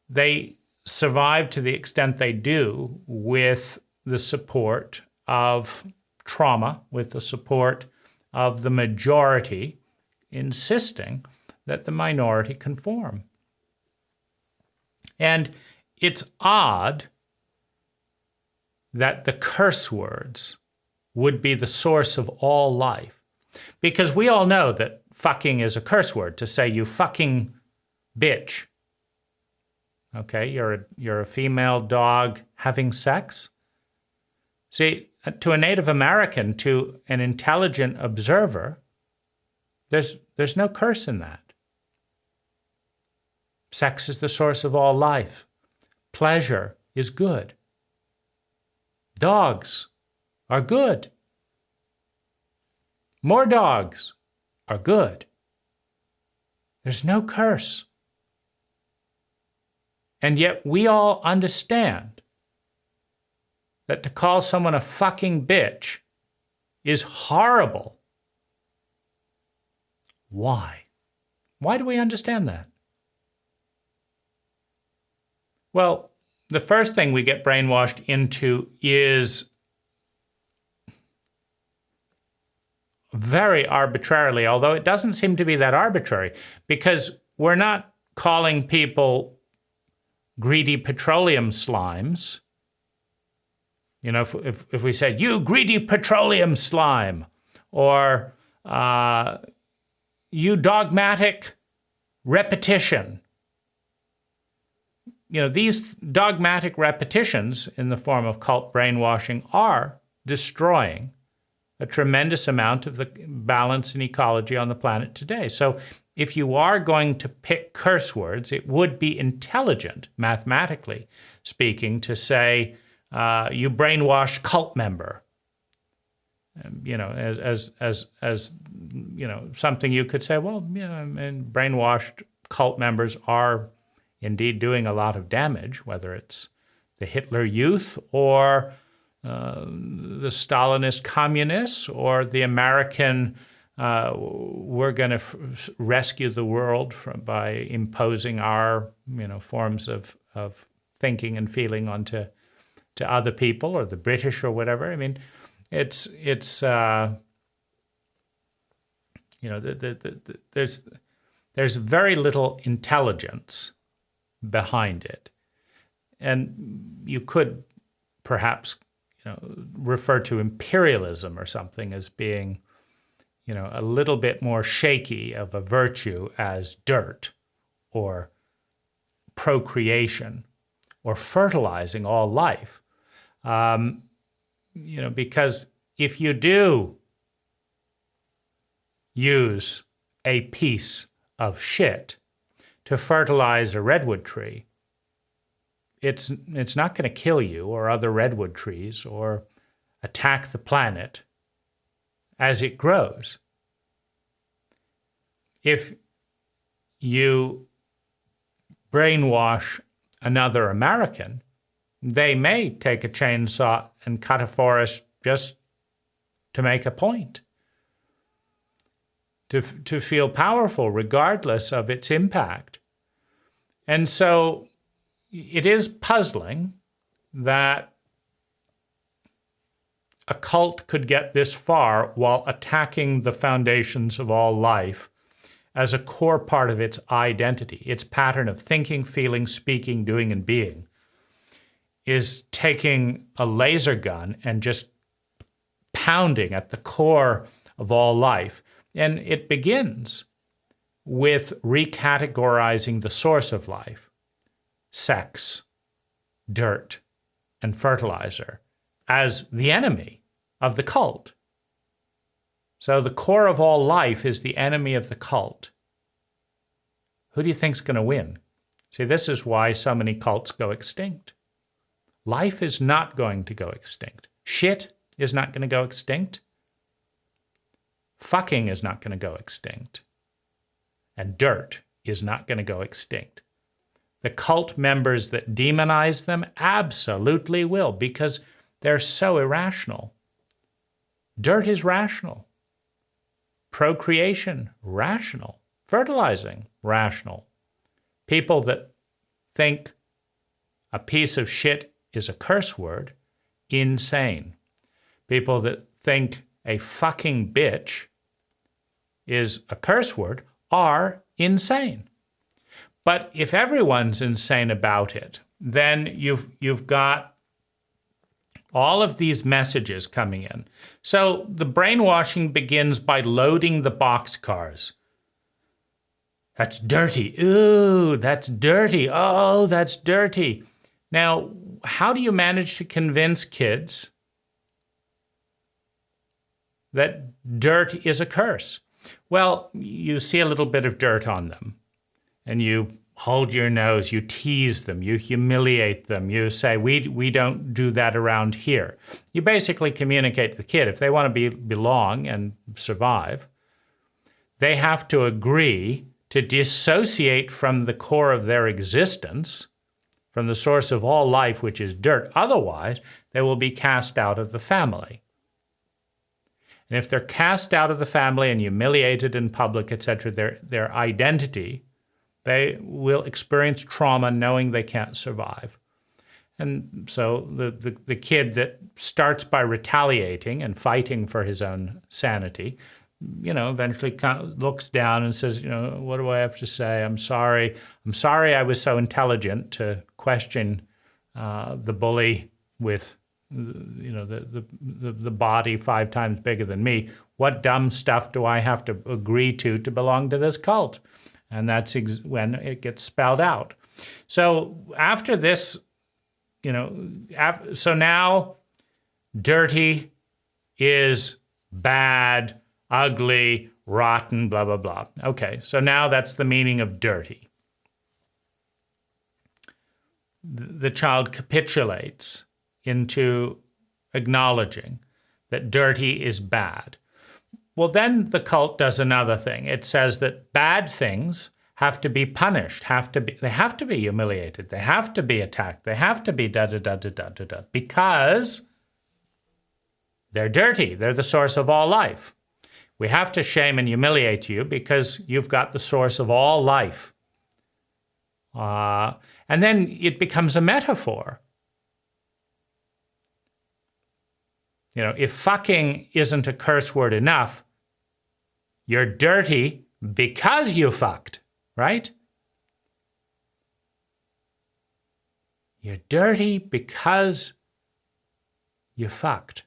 They survive to the extent they do with the support of trauma, with the support of the majority insisting that the minority conform. And it's odd that the curse words would be the source of all life, because we all know that fucking is a curse word. To say you fucking bitch, okay, you're a female dog having sex. See, to a Native American, to an intelligent observer, there's no curse in that. Sex is the source of all life. Pleasure is good. Dogs are good. More dogs are good. There's no curse. And yet we all understand that to call someone a fucking bitch is horrible. Why? Why do we understand that? Well, the first thing we get brainwashed into is very arbitrarily, although it doesn't seem to be that arbitrary, because we're not calling people greedy petroleum slimes. You know, if we said, you greedy petroleum slime, or you dogmatic repetition. You know, these dogmatic repetitions in the form of cult brainwashing are destroying a tremendous amount of the balance and ecology on the planet today. So if you are going to pick curse words, it would be intelligent, mathematically speaking, to say, you brainwashed cult member. You know, as you know, something you could say, well, yeah, and brainwashed cult members are indeed doing a lot of damage, whether it's the Hitler Youth or the Stalinist communists or the American, we're going to rescue the world by imposing our, you know, forms of thinking and feeling onto other people, or the British or whatever. I mean, it's you know, there's very little intelligence behind it, and you could perhaps, you know, refer to imperialism or something as being, you know, a little bit more shaky of a virtue as dirt or procreation or fertilizing all life. You know, because if you do use a piece of shit to fertilize a redwood tree, it's not going to kill you or other redwood trees or attack the planet as it grows. If you brainwash another American, they may take a chainsaw and cut a forest just to make a point, to feel powerful regardless of its impact. And so it is puzzling that a cult could get this far while attacking the foundations of all life as a core part of its identity. Its pattern of thinking, feeling, speaking, doing, and being is taking a laser gun and just pounding at the core of all life. And it begins with recategorizing the source of life, sex, dirt, and fertilizer, as the enemy of the cult. So the core of all life is the enemy of the cult. Who do you think's going to win? See, this is why so many cults go extinct. Life is not going to go extinct. Shit is not going to go extinct. Fucking is not going to go extinct. And dirt is not going to go extinct. The cult members that demonize them absolutely will, because they're so irrational. Dirt is rational. Procreation, rational. Fertilizing, rational. People that think a piece of shit is a curse word, insane. People that think a fucking bitch is a curse word are insane. But if everyone's insane about it, then you've got all of these messages coming in. So the brainwashing begins by loading the boxcars. That's dirty. Ooh, that's dirty. Oh, that's dirty. Now, how do you manage to convince kids that dirt is a curse? Well, you see a little bit of dirt on them, and you hold your nose, you tease them, you humiliate them, you say, we don't do that around here. You basically communicate to the kid, if they want to belong and survive, they have to agree to dissociate from the core of their existence, from the source of all life, which is dirt. Otherwise, they will be cast out of the family. And if they're cast out of the family and humiliated in public, etc., their identity, they will experience trauma knowing they can't survive. And so the kid that starts by retaliating and fighting for his own sanity, eventually looks down and says, what do I have to say? I'm sorry. I'm sorry I was so intelligent to question the bully with the body 5 times bigger than me. What dumb stuff do I have to agree to belong to this cult? And that's when it gets spelled out. So after this, so now dirty is bad, ugly, rotten, blah, blah, blah. Okay, so now that's the meaning of dirty. The child capitulates into acknowledging that dirty is bad. Well, then the cult does another thing. It says that bad things have to be punished, they have to be humiliated, they have to be attacked, they have to be da-da-da-da-da-da-da, because they're dirty, they're the source of all life. We have to shame and humiliate you because you've got the source of all life. And then it becomes a metaphor. If fucking isn't a curse word enough, you're dirty because you fucked, right? You're dirty because you fucked.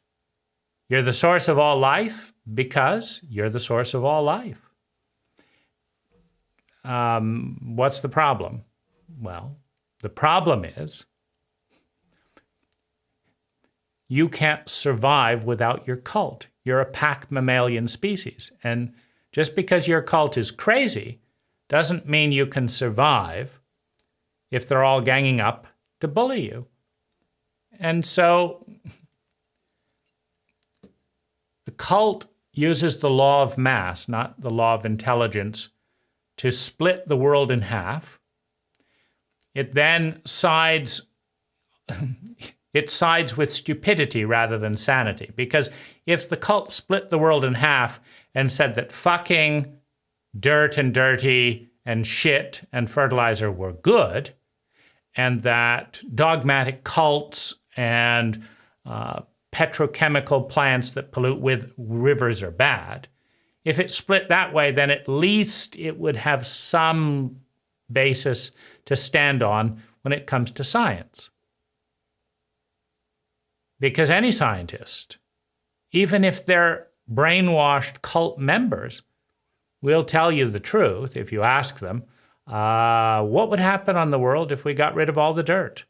You're the source of all life because you're the source of all life. What's the problem? Well, the problem is you can't survive without your cult. You're a pack mammalian species. And just because your cult is crazy doesn't mean you can survive if they're all ganging up to bully you. And so the cult uses the law of mass, not the law of intelligence, to split the world in half. It then sides with stupidity rather than sanity. Because if the cult split the world in half and said that fucking, dirt and dirty and shit and fertilizer were good, and that dogmatic cults and petrochemical plants that pollute with rivers are bad, if it split that way, then at least it would have some basis to stand on when it comes to science. Because any scientist, even if they're brainwashed cult members, will tell you the truth if you ask them. What would happen on the world if we got rid of all the dirt?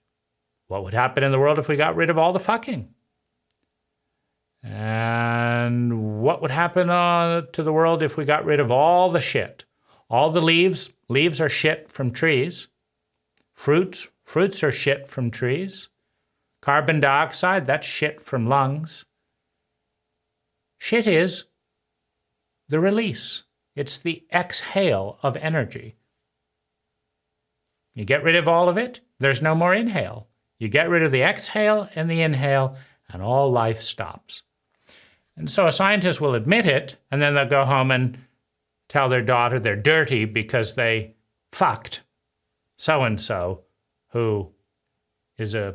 What would happen in the world if we got rid of all the fucking? And what would happen to the world if we got rid of all the shit? All the leaves are shit from trees. Fruits are shit from trees. Carbon dioxide, that's shit from lungs. Shit is the release. It's the exhale of energy. You get rid of all of it, there's no more inhale. You get rid of the exhale and the inhale, and all life stops. And so a scientist will admit it, and then they'll go home and tell their daughter they're dirty because they fucked so-and-so who is a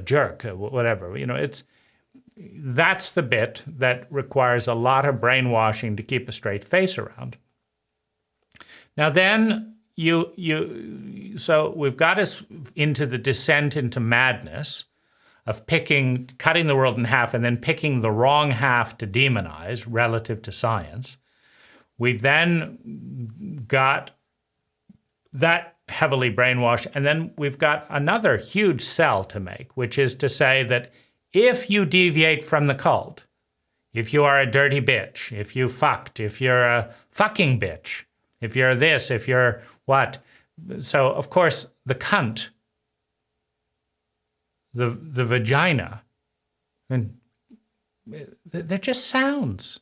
jerk, whatever. That's the bit that requires a lot of brainwashing to keep a straight face around. Now then, so we've got us into the descent into madness of cutting the world in half and then picking the wrong half to demonize relative to science. We've then got that heavily brainwashed, and then we've got another huge sell to make, which is to say that if you deviate from the cult, if you are a dirty bitch, if you fucked, if you're a fucking bitch, if you're this, if you're what. So, of course, the cunt, the vagina, and they're just sounds.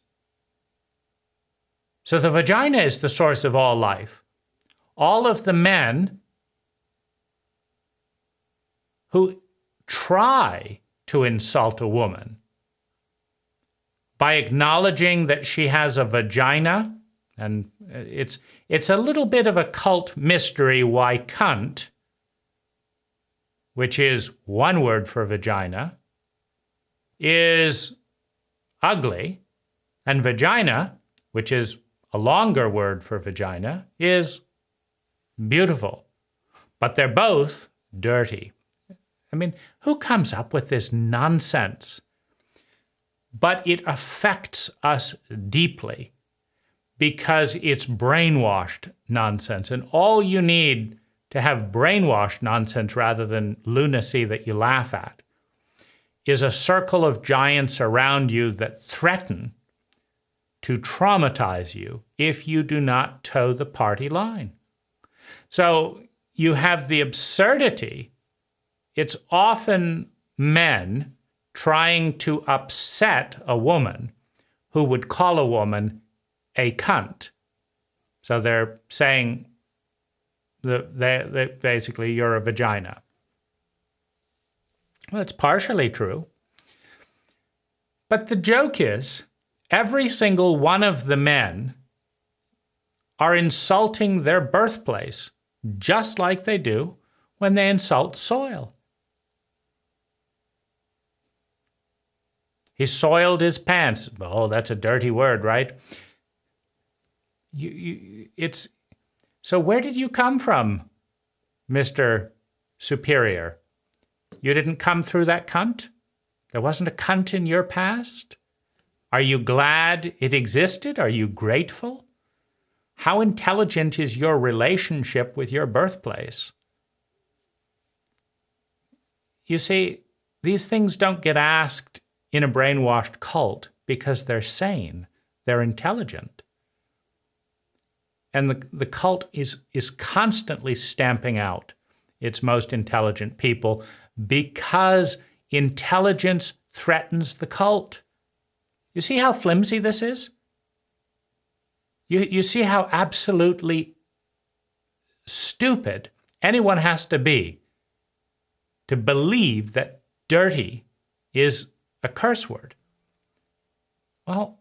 So the vagina is the source of all life. All of the men who try to insult a woman by acknowledging that she has a vagina, and it's a little bit of a cult mystery why cunt, which is one word for vagina, is ugly, and vagina, which is a longer word for vagina, is beautiful. But they're both dirty. I mean, who comes up with this nonsense? But it affects us deeply because it's brainwashed nonsense. And all you need to have brainwashed nonsense rather than lunacy that you laugh at is a circle of giants around you that threaten to traumatize you if you do not toe the party line. So you have the absurdity. It's often men trying to upset a woman who would call a woman a cunt. So they're saying that basically you're a vagina. Well, it's partially true. But the joke is, every single one of the men are insulting their birthplace just like they do when they insult soil. He soiled his pants. Oh, that's a dirty word, right? So where did you come from, Mr. Superior? You didn't come through that cunt? There wasn't a cunt in your past? Are you glad it existed? Are you grateful? How intelligent is your relationship with your birthplace? You see, these things don't get asked in a brainwashed cult because they're sane, they're intelligent. And the cult is constantly stamping out its most intelligent people because intelligence threatens the cult. You see how flimsy this is? You see how absolutely stupid anyone has to be to believe that dirty is a curse word. Well,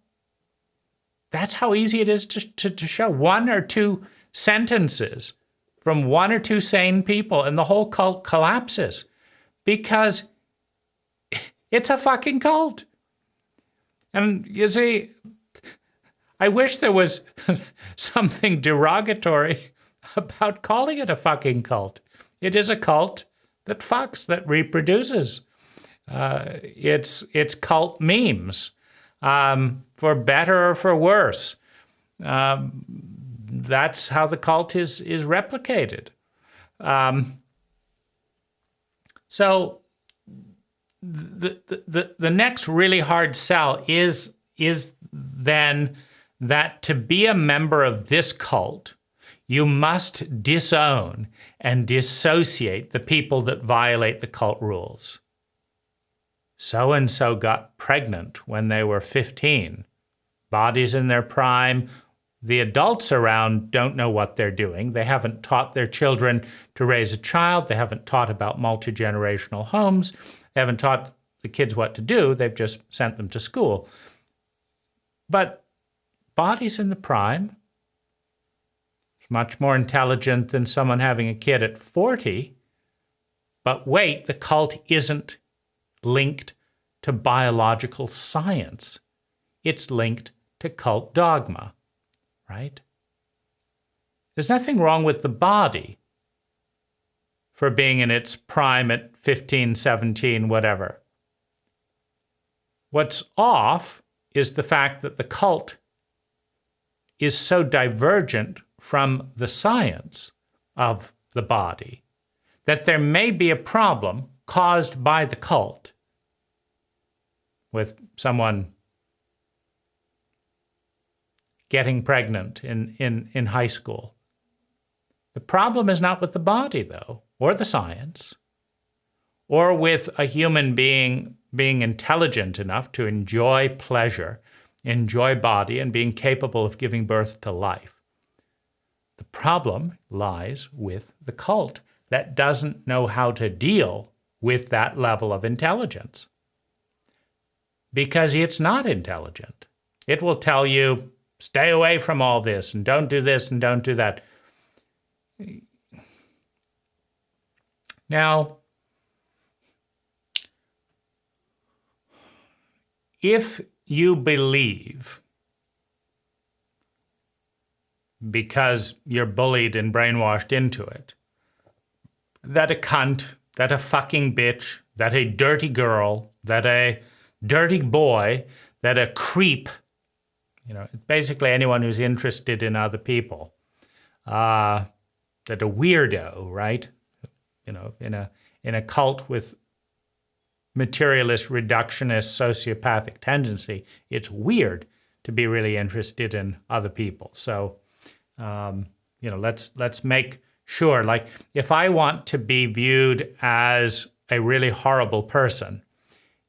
that's how easy it is to show one or two sentences from one or two sane people and the whole cult collapses because it's a fucking cult. And you see, I wish there was something derogatory about calling it a fucking cult. It is a cult that fucks, that reproduces. It's cult memes, for better or for worse. That's how the cult is replicated. So the next really hard sell is then that to be a member of this cult, you must disown and dissociate the people that violate the cult rules. so-and-so got pregnant when they were 15. Body's in their prime. The adults around don't know what they're doing. They haven't taught their children to raise a child. They haven't taught about multi-generational homes. They haven't taught the kids what to do. They've just sent them to school. But body's in the prime. It's much more intelligent than someone having a kid at 40. But wait, the cult isn't linked to biological science. It's linked to cult dogma, right? There's nothing wrong with the body for being in its prime at 15, 17, whatever. What's off is the fact that the cult is so divergent from the science of the body that there may be a problem caused by the cult with someone getting pregnant in high school. The problem is not with the body, though, or the science, or with a human being intelligent enough to enjoy pleasure, enjoy body, and being capable of giving birth to life. The problem lies with the cult that doesn't know how to deal with that level of intelligence. Because it's not intelligent. It will tell you, stay away from all this, and don't do this, and don't do that. Now, if you believe, because you're bullied and brainwashed into it, that a cunt, that a fucking bitch, that a dirty girl, that a dirty boy, that a creep, basically anyone who's interested in other people, that a weirdo, right? In a cult with materialist, reductionist, sociopathic tendency, it's weird to be really interested in other people. So, let's make sure, like, if I want to be viewed as a really horrible person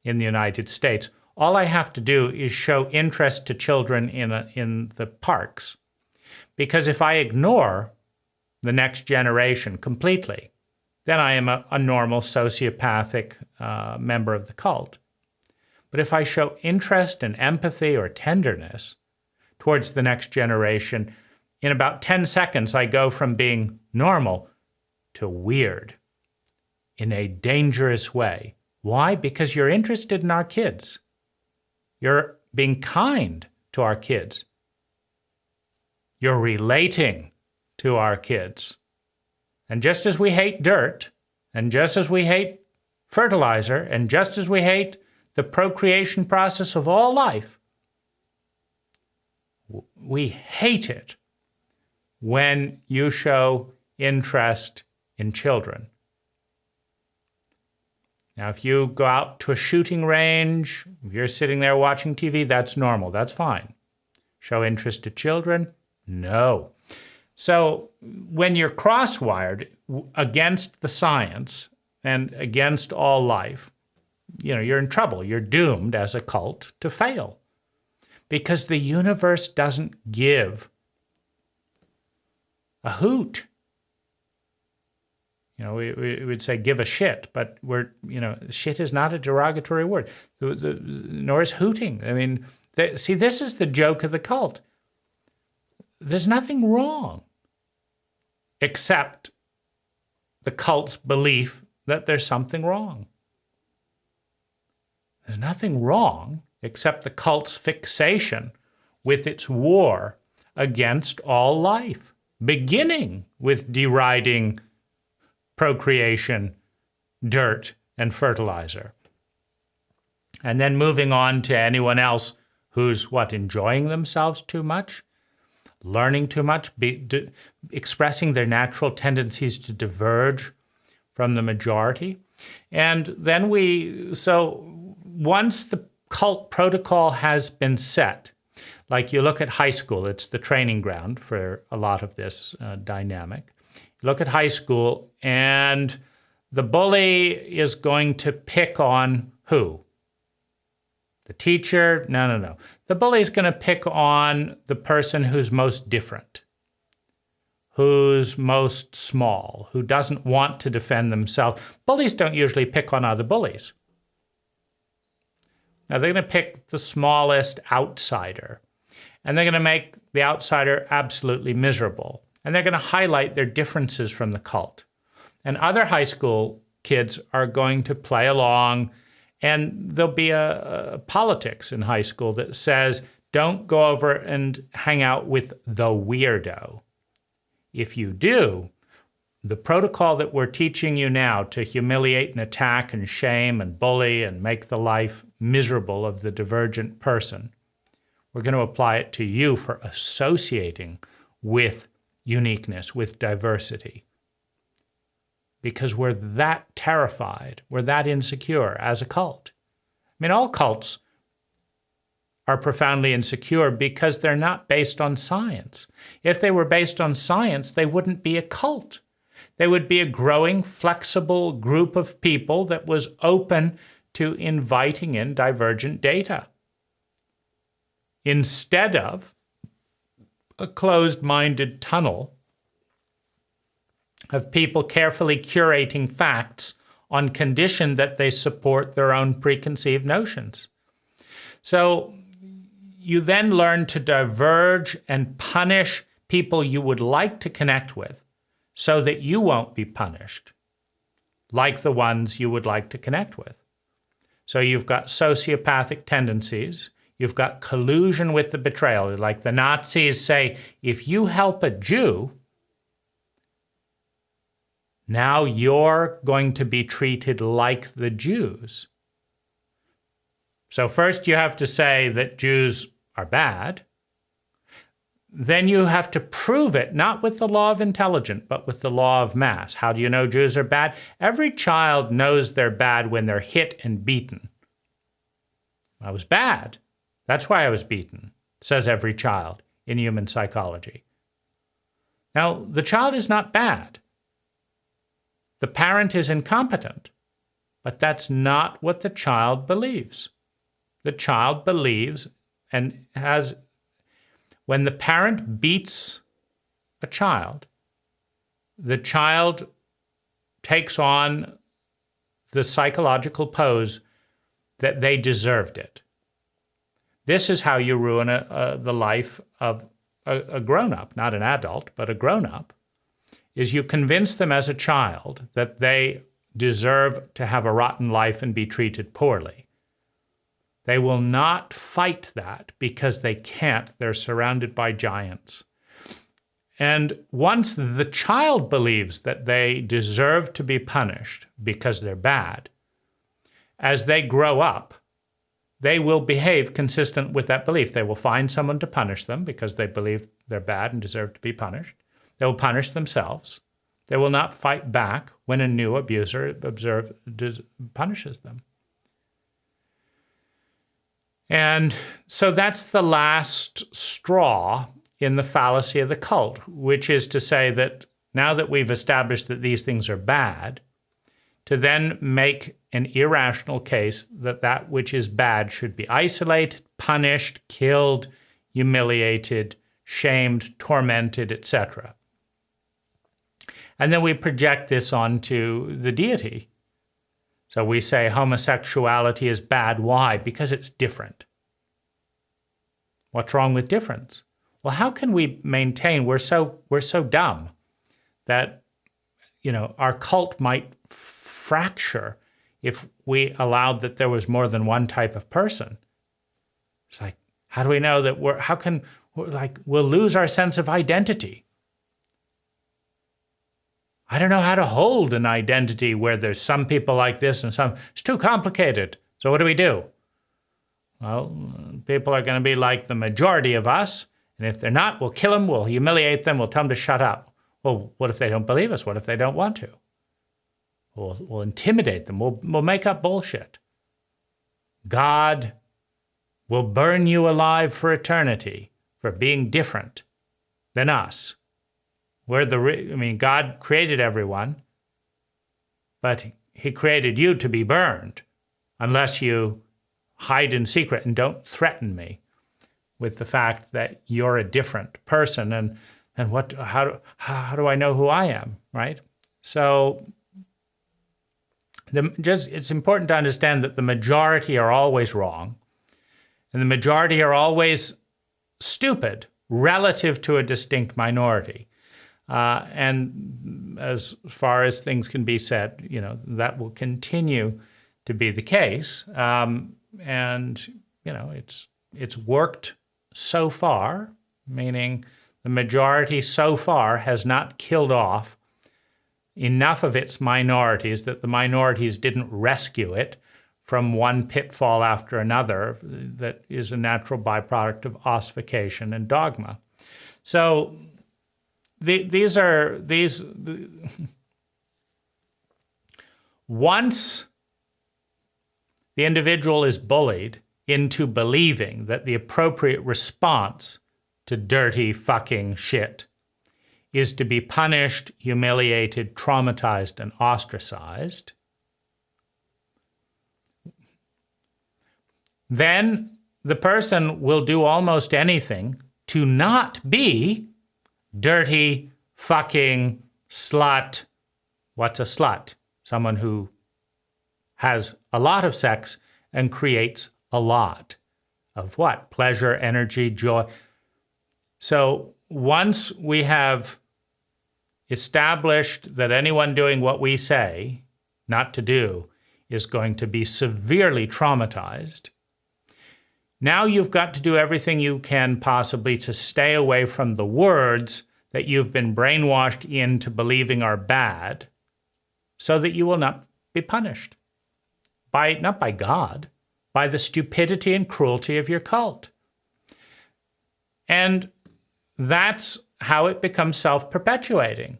in the United States, all I have to do is show interest to children in the parks. Because if I ignore the next generation completely, then I am a normal sociopathic member of the cult. But if I show interest and empathy or tenderness towards the next generation, in about 10 seconds, I go from being normal to weird in a dangerous way. Why? Because you're interested in our kids. You're being kind to our kids. You're relating to our kids. And just as we hate dirt, and just as we hate fertilizer, and just as we hate the procreation process of all life, we hate it when you show interest in children. Now, if you go out to a shooting range, if you're sitting there watching TV, that's normal, that's fine. Show interest to children? No. So when you're cross-wired against the science and against all life, you're in trouble. You're doomed as a cult to fail. Because the universe doesn't give a hoot. We would say give a shit, but shit is not a derogatory word, nor is hooting. I mean, see, this is the joke of the cult. There's nothing wrong except the cult's belief that there's something wrong. There's nothing wrong except the cult's fixation with its war against all life, beginning with deriding procreation, dirt, and fertilizer. And then moving on to anyone else who's, enjoying themselves too much, learning too much, expressing their natural tendencies to diverge from the majority. And then once the cult protocol has been set, like you look at high school, it's the training ground for a lot of this dynamic. Look at high school, and the bully is going to pick on who? The teacher, no. The bully's going to pick on the person who's most different, who's most small, who doesn't want to defend themselves. Bullies don't usually pick on other bullies. Now, they're going to pick the smallest outsider, and they're going to make the outsider absolutely miserable. And they're going to highlight their differences from the cult. And other high school kids are going to play along, and there'll be a politics in high school that says, don't go over and hang out with the weirdo. If you do, the protocol that we're teaching you now to humiliate and attack and shame and bully and make the life miserable of the divergent person, we're going to apply it to you for associating with uniqueness, with diversity. Because we're that terrified, we're that insecure as a cult. I mean, all cults are profoundly insecure because they're not based on science. If they were based on science, they wouldn't be a cult. They would be a growing, flexible group of people that was open to inviting in divergent data, instead of a closed-minded tunnel of people carefully curating facts on condition that they support their own preconceived notions. So you then learn to diverge and punish people you would like to connect with so that you won't be punished like the ones you would like to connect with. So you've got sociopathic tendencies, you've got collusion with the betrayal. Like the Nazis say, if you help a Jew, now you're going to be treated like the Jews. So first you have to say that Jews are bad. Then you have to prove it, not with the law of intelligence, but with the law of mass. How do you know Jews are bad? Every child knows they're bad when they're hit and beaten. I was bad. That's why I was beaten, says every child in human psychology. Now, the child is not bad. The parent is incompetent, but that's not what the child believes. The child believes and has, when the parent beats a child, the child takes on the psychological pose that they deserved it. This is how you ruin the life of a grown-up, not an adult, but a grown-up, is you convince them as a child that they deserve to have a rotten life and be treated poorly. They will not fight that because they can't. They're surrounded by giants. And once the child believes that they deserve to be punished because they're bad, as they grow up, they will behave consistent with that belief. They will find someone to punish them because they believe they're bad and deserve to be punished. They will punish themselves. They will not fight back when a new abuser punishes them. And so that's the last straw in the fallacy of the cult, which is to say that now that we've established that these things are bad, to then make an irrational case that that which is bad should be isolated, punished, killed, humiliated, shamed, tormented, etc. And then we project this onto the deity. So we say homosexuality is bad. Why? Because it's different. What's wrong with difference? Well, how can we maintain we're so dumb that our cult might fracture if we allowed that there was more than one type of person? It's like, how do we know that we'll lose our sense of identity? I don't know how to hold an identity where there's some people like this and some. It's too complicated. So what do we do? Well, people are going to be like the majority of us, and if they're not, we'll kill them, we'll humiliate them, we'll tell them to shut up. Well, what if they don't believe us? What if they don't want to? We'll intimidate them. We'll make up bullshit. God will burn you alive for eternity for being different than us. God created everyone, but he created you to be burned unless you hide in secret and don't threaten me with the fact that you're a different person, and how do I know who I am, right? So it's important to understand that the majority are always wrong, and the majority are always stupid relative to a distinct minority. And as far as things can be said, that will continue to be the case. And it's worked so far, meaning the majority so far has not killed off enough of its minorities that the minorities didn't rescue it from one pitfall after another that is a natural byproduct of ossification and dogma. So once the individual is bullied into believing that the appropriate response to dirty fucking shit is to be punished, humiliated, traumatized, and ostracized, then the person will do almost anything to not be dirty, fucking, slut. What's a slut? Someone who has a lot of sex and creates a lot of what? Pleasure, energy, joy. So once we have established that anyone doing what we say not to do is going to be severely traumatized, now you've got to do everything you can possibly to stay away from the words that you've been brainwashed into believing are bad, so that you will not be punished. Not by God, by the stupidity and cruelty of your cult. And that's how it becomes self-perpetuating.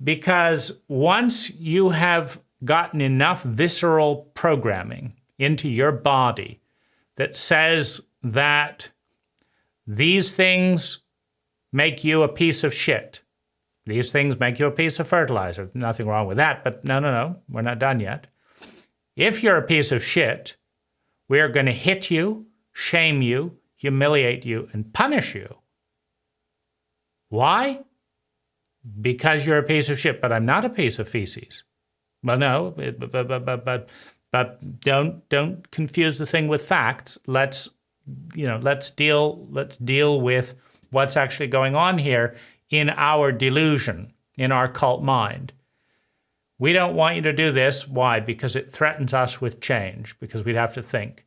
Because once you have gotten enough visceral programming into your body that says that these things make you a piece of shit, these things make you a piece of fertilizer, nothing wrong with that, but no, we're not done yet. If you're a piece of shit, we are going to hit you, shame you, humiliate you, and punish you. Why? Because you're a piece of shit, but I'm not a piece of feces. Well, no, but don't confuse the thing with facts. Let's deal with what's actually going on here in our delusion, in our cult mind. We don't want you to do this. Why? Because it threatens us with change, because we'd have to think.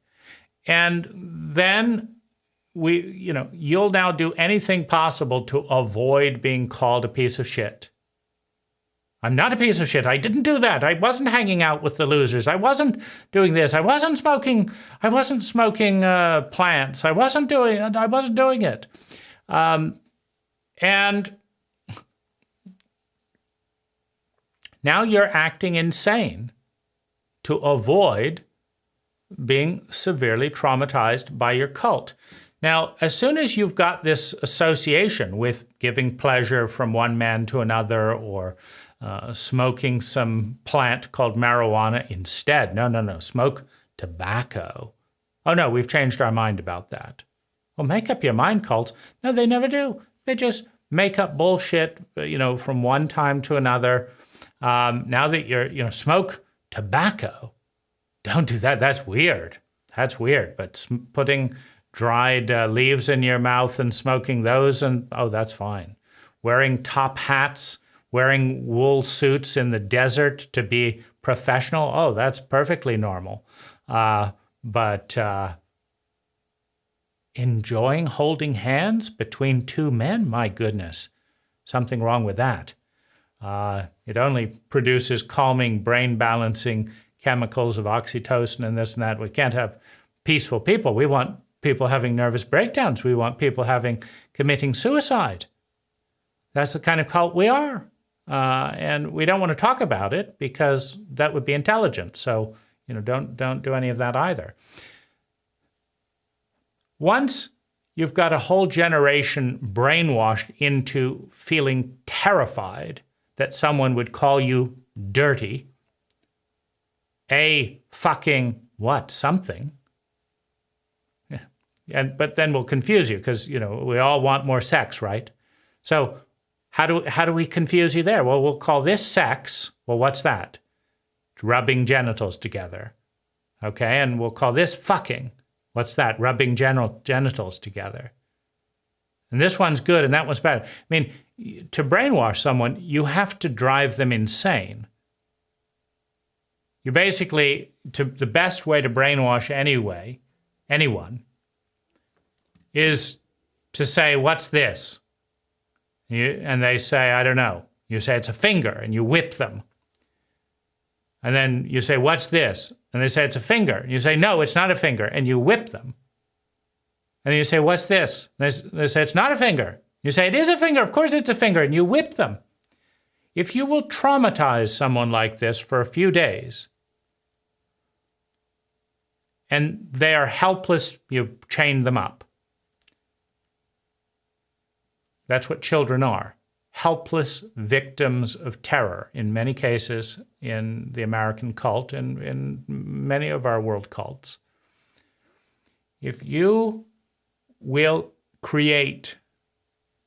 And then you'll now do anything possible to avoid being called a piece of shit. I'm not a piece of shit. I didn't do that. I wasn't hanging out with the losers. I wasn't doing this. I wasn't smoking plants. I wasn't doing it. And now you're acting insane to avoid being severely traumatized by your cult. Now, as soon as you've got this association with giving pleasure from one man to another, or smoking some plant called marijuana instead. No, smoke tobacco. Oh no, we've changed our mind about that. Well, make up your mind, cults. No, they never do. They just make up bullshit, from one time to another. Now that you're, smoke tobacco. Don't do that. That's weird. But putting dried leaves in your mouth and smoking those, that's fine. Wearing top hats, wearing wool suits in the desert to be professional, that's perfectly normal. But enjoying holding hands between two men, my goodness, something wrong with that. It only produces calming, brain-balancing chemicals of oxytocin and this and that. We can't have peaceful people. We want people having nervous breakdowns. We want people committing suicide. That's the kind of cult we are. And we don't want to talk about it because that would be intelligent. So, don't do any of that either. Once you've got a whole generation brainwashed into feeling terrified that someone would call you dirty, a fucking something, But then we'll confuse you because, we all want more sex, right? So how do we confuse you there? Well, we'll call this sex. Well, what's that? It's rubbing genitals together. Okay, and we'll call this fucking. What's that? Rubbing genitals together. And this one's good and that one's bad. I mean, to brainwash someone, you have to drive them insane. You basically, the best way to brainwash anyone, is to say, what's this? And they say, I don't know. You say, it's a finger, and you whip them. And then you say, what's this? And they say, it's a finger. And you say, no, it's not a finger, and you whip them. And then you say, what's this? And they say, it's not a finger. You say, it is a finger. Of course it's a finger, and you whip them. If you will traumatize someone like this for a few days, and they are helpless, you've chained them up. That's what children are. Helpless victims of terror, in many cases in the American cult and in many of our world cults. If you will create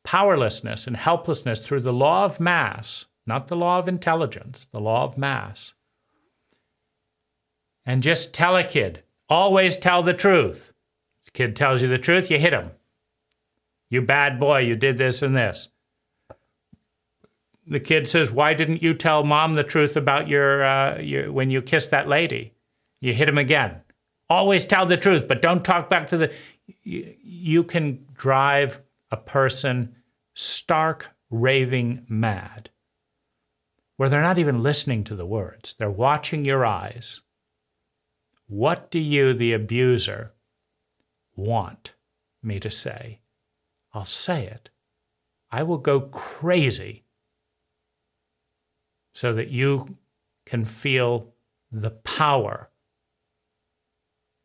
powerlessness and helplessness through the law of mass, not the law of intelligence, the law of mass, and just tell a kid, always tell the truth. The kid tells you the truth, you hit him. You bad boy, you did this and this. The kid says, why didn't you tell mom the truth about your when you kissed that lady? You hit him again. Always tell the truth, but don't talk back to the... You can drive a person stark, raving mad, where they're not even listening to the words. They're watching your eyes. What do you, the abuser, want me to say? I'll say it. I will go crazy so that you can feel the power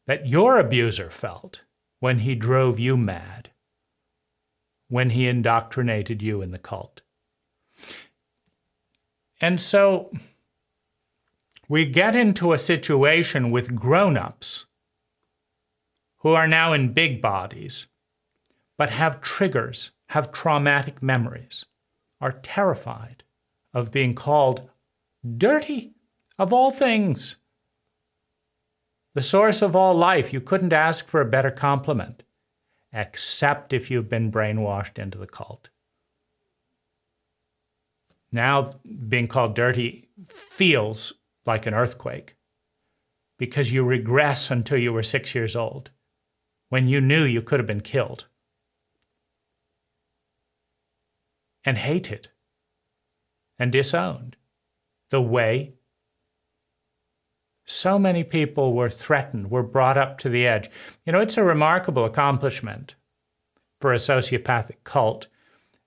that your abuser felt when he drove you mad, when he indoctrinated you in the cult. And so we get into a situation with grown-ups who are now in big bodies, but have triggers, have traumatic memories, are terrified of being called dirty, of all things. The source of all life. You couldn't ask for a better compliment, except if you've been brainwashed into the cult. Now being called dirty feels like an earthquake because you regress until you were 6 years old, when you knew you could have been killed, and hated and disowned the way so many people were threatened, were brought up to the edge. It's a remarkable accomplishment for a sociopathic cult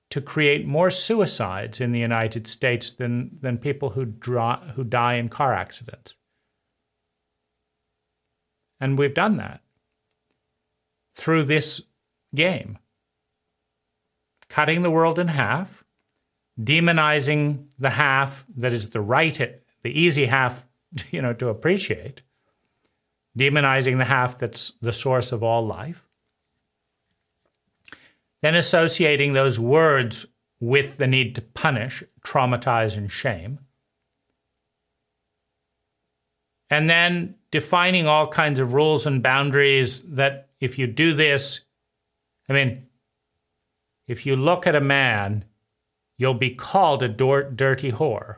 to create more suicides in the United States than people who die in car accidents. And we've done that through this game. Cutting the world in half, demonizing the half that is the easy half, to appreciate, demonizing the half that's the source of all life, then associating those words with the need to punish, traumatize, and shame, and then defining all kinds of rules and boundaries that if you do this, if you look at a man, you'll be called a dirty whore.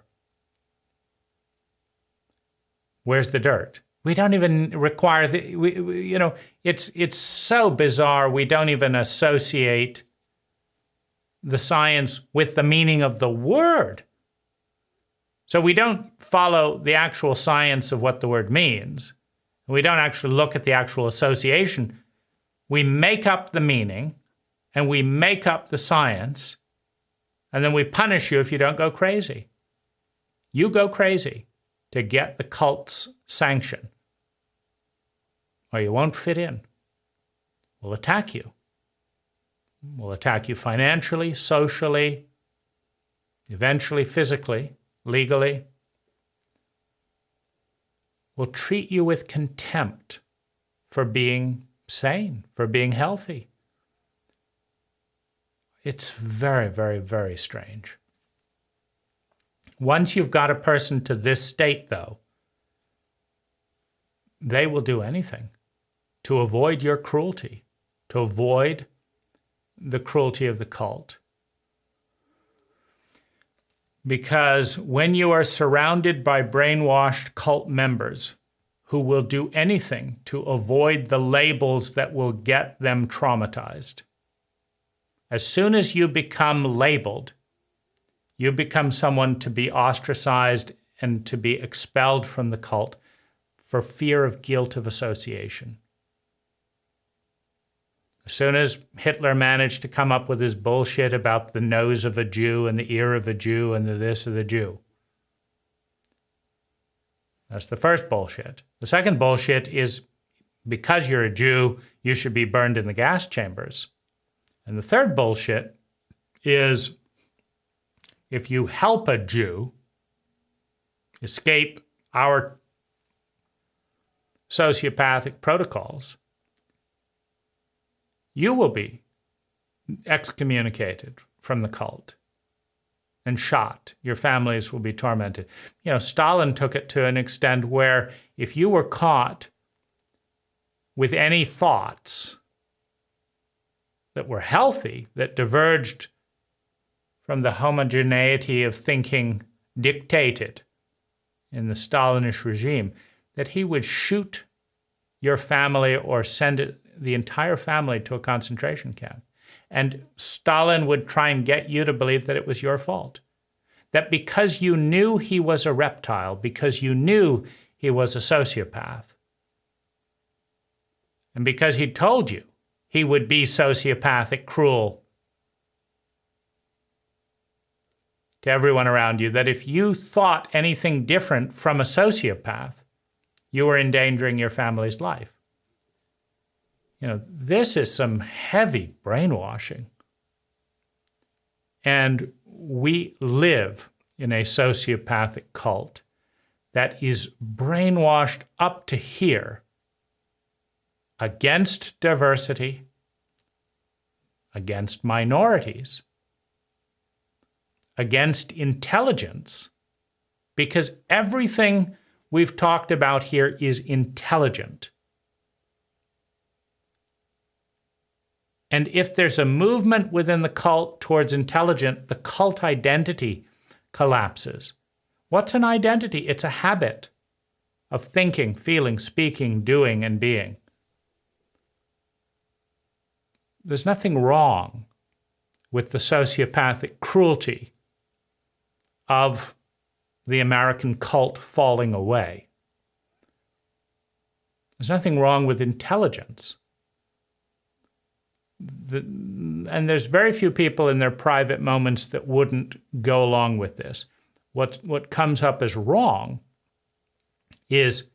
Where's the dirt? We don't even require it's so bizarre. We don't even associate the science with the meaning of the word. So we don't follow the actual science of what the word means. We don't actually look at the actual association. We make up the meaning and we make up the science, and then we punish you if you don't go crazy. You go crazy to get the cult's sanction, or you won't fit in. We'll attack you. We'll attack you financially, socially, eventually physically, legally. We'll treat you with contempt for being sane, for being healthy. It's very, very, very strange. Once you've got a person to this state, though, they will do anything to avoid your cruelty, to avoid the cruelty of the cult. Because when you are surrounded by brainwashed cult members who will do anything to avoid the labels that will get them traumatized, as soon as you become labeled, you become someone to be ostracized and to be expelled from the cult for fear of guilt of association. As soon as Hitler managed to come up with his bullshit about the nose of a Jew and the ear of a Jew and the this of the Jew. That's the first bullshit. The second bullshit is because you're a Jew, you should be burned in the gas chambers. And the third bullshit is if you help a Jew escape our sociopathic protocols, you will be excommunicated from the cult and shot. Your families will be tormented. You know, Stalin took it to an extent where if you were caught with any thoughts that were healthy, that diverged from the homogeneity of thinking dictated in the Stalinish regime, that he would shoot your family or send the entire family to a concentration camp. And Stalin would try and get you to believe that it was your fault. That because you knew he was a reptile, because you knew he was a sociopath, and because he told you he would be sociopathic, cruel to everyone around you, that if you thought anything different from a sociopath, you were endangering your family's life. You know, this is some heavy brainwashing. And we live in a sociopathic cult that is brainwashed up to here against diversity, against minorities, against intelligence, because everything we've talked about here is intelligent. And if there's a movement within the cult towards intelligent, the cult identity collapses. What's an identity? It's a habit of thinking, feeling, speaking, doing, and being. There's nothing wrong with the sociopathic cruelty of the American cult falling away. There's nothing wrong with intelligence. And there's very few people in their private moments that wouldn't go along with this. What comes up as wrong is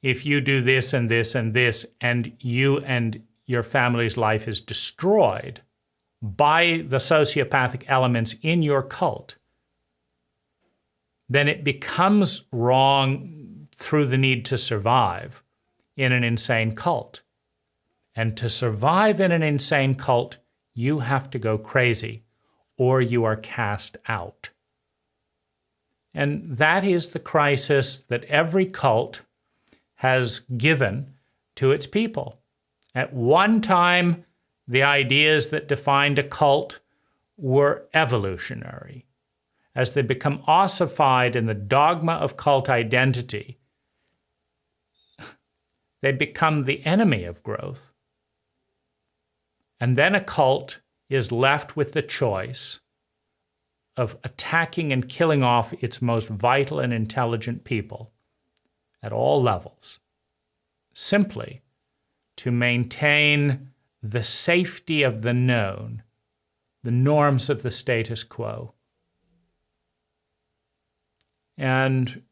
if you do this and this and this, and you and your family's life is destroyed by the sociopathic elements in your cult, then it becomes wrong through the need to survive in an insane cult. And to survive in an insane cult, you have to go crazy or you are cast out. And that is the crisis that every cult has given to its people. At one time, the ideas that defined a cult were evolutionary. As they become ossified in the dogma of cult identity, they become the enemy of growth. And then a cult is left with the choice of attacking and killing off its most vital and intelligent people at all levels, simply to maintain the safety of the known, the norms of the status quo. And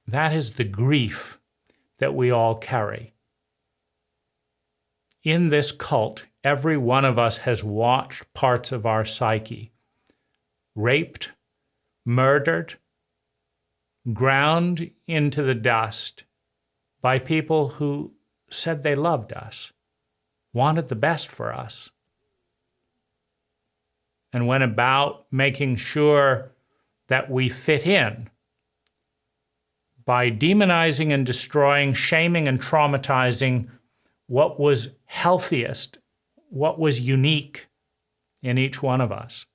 that is the grief that we all carry. In this cult, every one of us has watched parts of our psyche raped, murdered, ground into the dust by people who said they loved us, wanted the best for us, and went about making sure that we fit in by demonizing and destroying, shaming and traumatizing what was healthiest, what was unique in each one of us,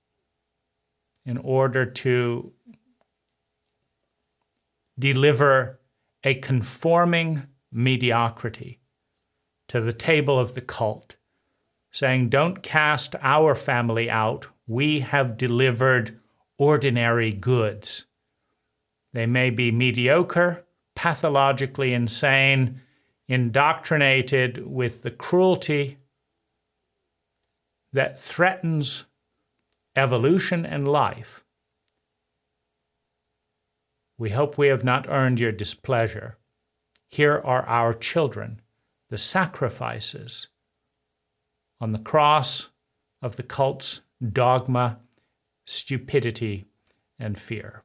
in order to deliver a conforming mediocrity to the table of the cult, saying, don't cast our family out. We have delivered ordinary goods. They may be mediocre, pathologically insane, indoctrinated with the cruelty that threatens evolution and life. We hope we have not earned your displeasure. Here are our children, the sacrifices on the cross of the cult's dogma, stupidity, and fear.